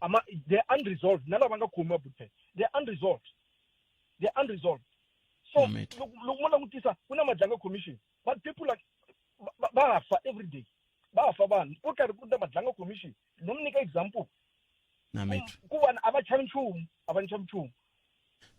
Speaker 6: ama they unresolved na lava nga khomiwa Butheti they unresolved so loko mo langutisa ku na madlanga commission but people like va fa every day va fa vanhu ku karhi ku na madlanga commission no mi nyika example ku vanhu a va chavi nchumu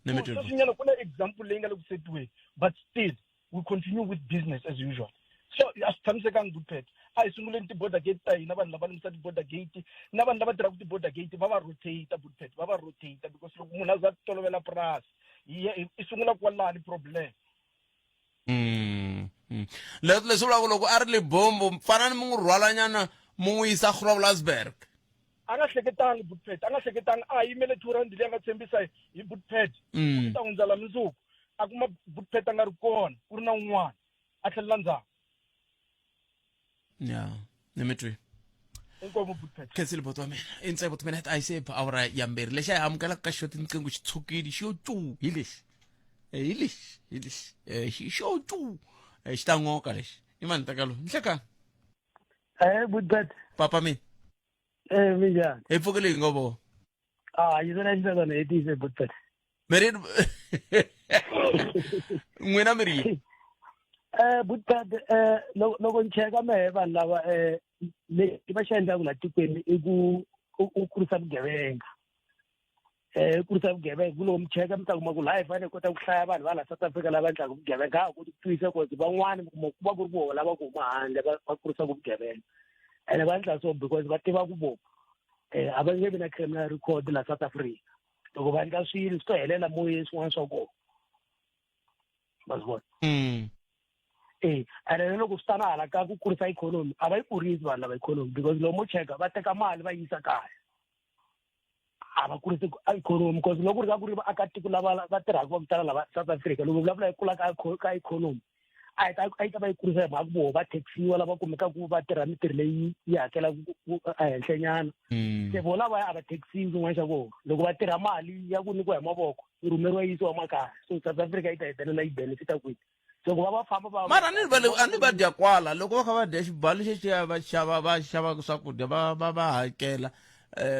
Speaker 6: so swinyana ku na example leyi nga le ku setiweni but still we continue with business as usual so a swi tshamisekanga Butheti a hi sunguleni ti-border gate ta hina vanhu lava lunghisa ti-border gate na vanhu lava tirhaka ti-border gate va va rotate Butheti va va rotate because loko munhu a za tolovela purasi i sungula kwalani problem
Speaker 3: leswi vulaka loko a ri Libombo fanani mi n'wi rhwalanyana mi n'wi yisa Groblersdal
Speaker 6: a nga hleketanga Butheti a nga hleketanga a yimele 200 leyi a nga tshembisa hi Butheti ku ta hundza la mundzuku a kuma Butheti a nga ri kona ku ri na un'wana a tlhelela ndzhaku
Speaker 3: ya ni mi twi khensile boti wa mina i ntsevu ti mina a yi se awara ya mbirhi lexi a hi amukelaka ka xo tinqingho xi tshukile xo cu hi lexi xo cu xi ta ngoka lexi i mani takalo ni hlekani
Speaker 21: Butheti
Speaker 3: papa mina
Speaker 21: minjani
Speaker 3: hi pfukile hi ngovo
Speaker 21: yi zona xitsalwana hi tiyise Butheti
Speaker 3: miri n'wina mi ri
Speaker 21: Butheti loko ni cheka mehe vanhu lava lexi va xi endlaka la tikweni i ku kurisa vugevenga kurisa vugevenga ku loko mi cheka mi ta kuma ku laha hi fanele kota ku hlaya vanhu va la South Africa lava endlaka vugevenga ha ha koti ku twisa cause van'wani ku va ku ri voho lava ku huma handle va kurisaka vugevenga ene va endla so because va tiva ku voho a va nge vi na criminal record la South Africa loko va endla swilo swi to helela moyeni swin'wana swa kona ma swi vona ene loko swi ta na hala ka ku kurisa ikhonomi a va yi kurisi vanhu lava ikhonomi because loko mo cheka va teka mali va yisa kaya a va kurisi ikhonomi because loko ku ri ka ku ri vaakatiko lava va tirhaka va ku tala lava South Africa loko vulavula hi kula ka ikhonomi a yi ta va yi kurisa hi mhaka voho va taxiwa lava kumekaku va tirha mitirho leyi yi hakelaka ehenhlenyana se voho lavaya a va taxiwi swin'wana xa voho loko va tirha mali ya ku nyikiwa hi mavoko yi rhumeriwa yisiwa makaya so South Africa yi ta hetelela yi benefita kwihi so ku va va famba
Speaker 3: mara a ni va dya kwala loko va kha va dya xibalo xexiya va xavaka swakudya va hakela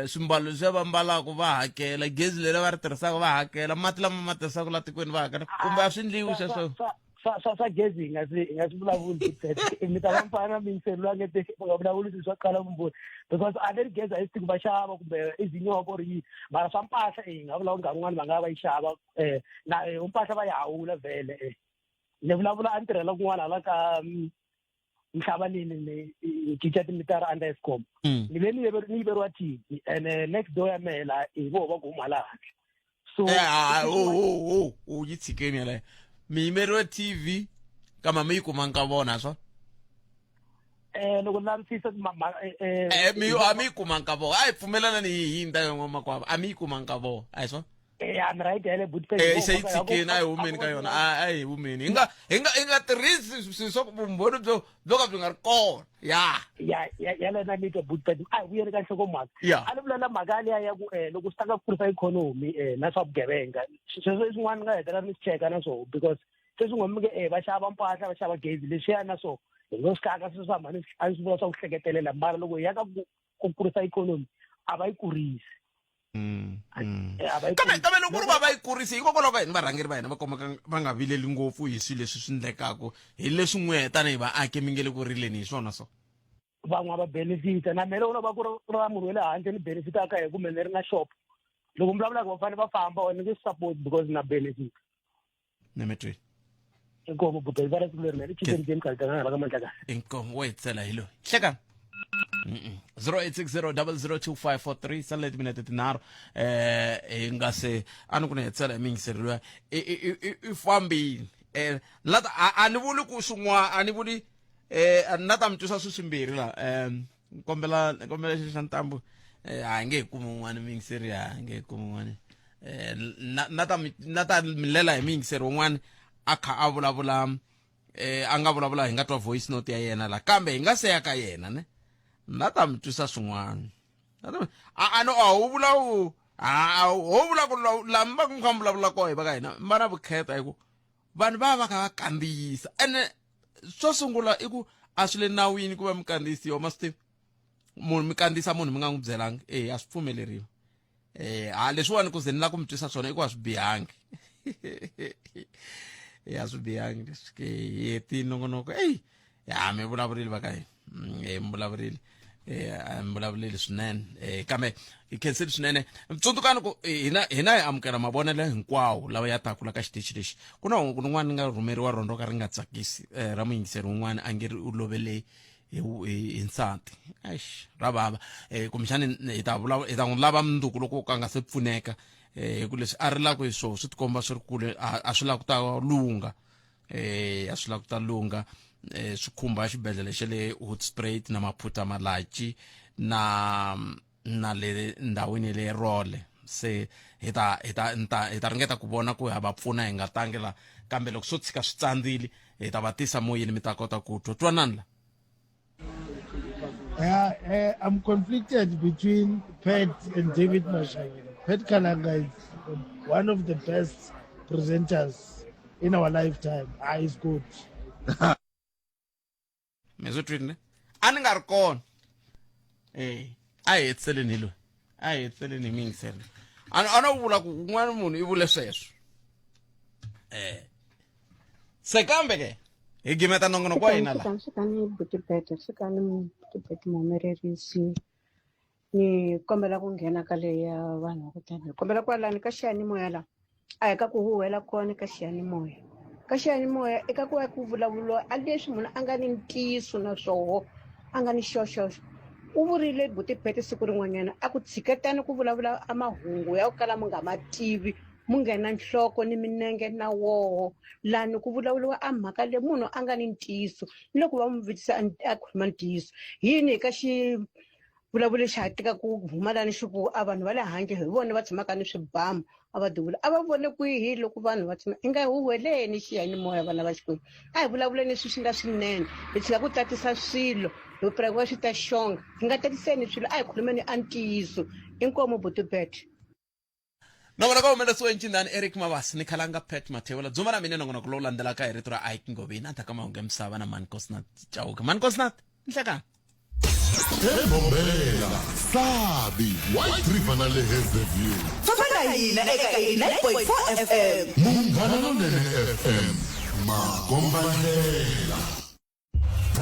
Speaker 3: swimbalo leswi va mbalaka va hakela gezi leri va ri tirhisaka va hakela mati lama ma tirhisaka la tikweni va hakela kumbe a swi endliwi sweswo
Speaker 21: swa gezi hi nga swi vulavuli mi ta va mpana minselulangete va nga vulavuli swilo swa qala vumboni because a leri gezi a yi swi tiki va xava kumbe i zinyoko ri yini mara swa mpahla hi nga vulavuli nkarhi wun'wani va nga va yi xava na mpahla va yi hawula vhele ni vulavula a ni tirhela kun'wana hala ka Mhlabanini ni cinca timitara under Eskom ni ve ni yiveriwa TV and next door ya mehe la hi voho va ku huma laha handle
Speaker 3: so yi tshikeni yaleyo mi yimeriwe TV kama mi yi kumanga ka vona swa
Speaker 21: loko ni lavisisa
Speaker 3: a mi yi kumanga ka vona a hi pfumelana ni hi nta n'wamakwavo a mi yi kumanga ka vona a hi swona
Speaker 21: I'm right hele
Speaker 3: se yi tshikeni a hi humeni ka yona a hi humeni hi nga tirhisi swilo swa vumbhoni byo ka byi nga ri kona
Speaker 21: yalena ni twa Butheti a hi vuyeli ka nhlokomhaka a ni vulela mhaka liya ya ku loko swi ta ka kurisa ikhonomi na swa vugevenga sweswo swin'wana ni nga hetelela ni swi cheka na swona because sweswi ngomike va xava mpahla va xava gezi leswiya na swona hi ngo swi kaka sweswo hamani a ni swi vula swa ku hleketelela mara loko hi ya ka ku kurisa ikhonomi a va yi kurisi
Speaker 3: kambe loko ri va yi kurisi hikokwalaho ka hina varhangeri va hina va komeka va nga vileli ngopfu hi swilo leswi swi endlekaka hi leswi n'we tanihi vaaki mi nge le ku rileni hi swona so
Speaker 21: van'wana va benefita na mele u lava ku ra munhu wa le handle ni benefitaka hi kumbe ni ri na shop loko mi vulavulaka va fanele va famba or ni nge support because na benefit
Speaker 3: ni mi twi
Speaker 21: inkomo Butheti va ra siku leri ni chiteni jeni kaltanga hala ka mandlaka
Speaker 3: inkomo wo hi tsela hi loyi hlekani 0860002543 saleti minete tinharhu hi nga se a ni ku ni hetsela hi mingiseriwa i fambile a ni vuli ku swin'wana a ni vuli na ta mi twisa swi swimbirhi laha kombela xi xa ntambu a hi nge hi kumi un'wana mingiseri a hi nge hi kumi un'wana na ta milela hi mingiseri wun'wana a kha a vulavula a nga vulavula hi nga twa voice note ya yena la kambe hi nga se ya ka yena ne na ta mi twisa swin'wana ano a wu vula wu ho vula ku lamba ku nga vulavula ko hi va ka hina va na vukheta hi ku vanhu va kha va kandziyisa ene swo sungula i ku a swi le nawini ku va mikandiyisiwa mastive munhu mi kandziyisa munhu mi nga n'wi byelangi a swi pfumeleriwa leswiwani ku ze ni la ku mi twisa swona i ku a swi bihangi a swi bihangi leswi ke heti nongonoko mi vulavurile va ka hina mi vulavurile mbulavurile swinene kambe hi khensile swinene mtsundzukani ku hina hi amukela mavonelo hinkwawo lawa ya taku la ka xitichi lexi ku na hungu rin'wana ni nga rhumeriwa rona ka ri nga tsakisi ra muyingiseri wun'wana a nge ri u lovele hi nsati ra vava kumbexani hi ta n'wi lava mundzuku loko ka nga se pfuneka hi ku leswi a ri lava ku hi swo swi tikomba swi ri kule a swi lava ku ta lunga a swi lava ku ta lunga swi khumba xibedhlele xa le Hoedspruit na Maputo Malachi na le ndhawini le Role se hi ta ringeta ku vona ku va pfuna hi nga tangi la kambe loko swo tshika swi tsandzile hi ta va tisa moyeni mi ta kota ku twanana la.
Speaker 4: I'm conflicted between Pat and David Mashagana. Pat Kalanga is one of the best presenters in our lifetime. He's good.
Speaker 3: Mezotrini ani nga ri kona a hi hetseleni lo a hi hetseleni mi ngisele ana vula ku un'wana munhu i vule sweswo se kambe ke hi gimeta nongonoko wa hina la
Speaker 18: Sikani Butipete muhumelerisi ni kombela ku nghena ka leya vanhu va ku tani kombela kwalani ka xiyanimoya la a hi ka ku huhela kona ka xiyanimoya eka ku va ku vulavuriwa a leswi munhu a nga ni ntiyiso na swoho a nga ni xoxoxo u vurile Butipete siku rin'wanyana a ku tshiketani ku vulavula a mahungu ya ku kala mu nga ma tivi mu nghena nhloko ni minenge na woho lani ku vulavuriwa a mhaka le munhu a nga ni ntiyiso ni loko va mu vutisa a khuluma ntiyiso yini eka vulavule xa tika ku huma lani xi ku a vanhu va le handle hi vona va tshamaka ni swibamu a va duvula a va vone kwihi loko vanhu va tshama i nga huweleni xiyanimoya vana va xikwembu a hi vulavuleni leswi swi nga swinene hi tshika ku tatisa swilo hi prekuva swi ta xonga hi nga tatiseni swilo a hi khulumeni a ntiyiso inkomo Butipete.
Speaker 3: nongonoko wa humelesiwa encindani Eric Mavasi ni khalanga Pat Mathebula dzuma ra mina nongonoko lowu landzelaka hi rito ra Ike Ngobeni a taka mahungu ya misava na Mankosnat Chauke. Mankosnat nhlekani
Speaker 1: Mbombela Sabi White River na le Hazyview
Speaker 2: fafana hina eka 9.4 FM
Speaker 1: Munghana Lonene FM Makombandlela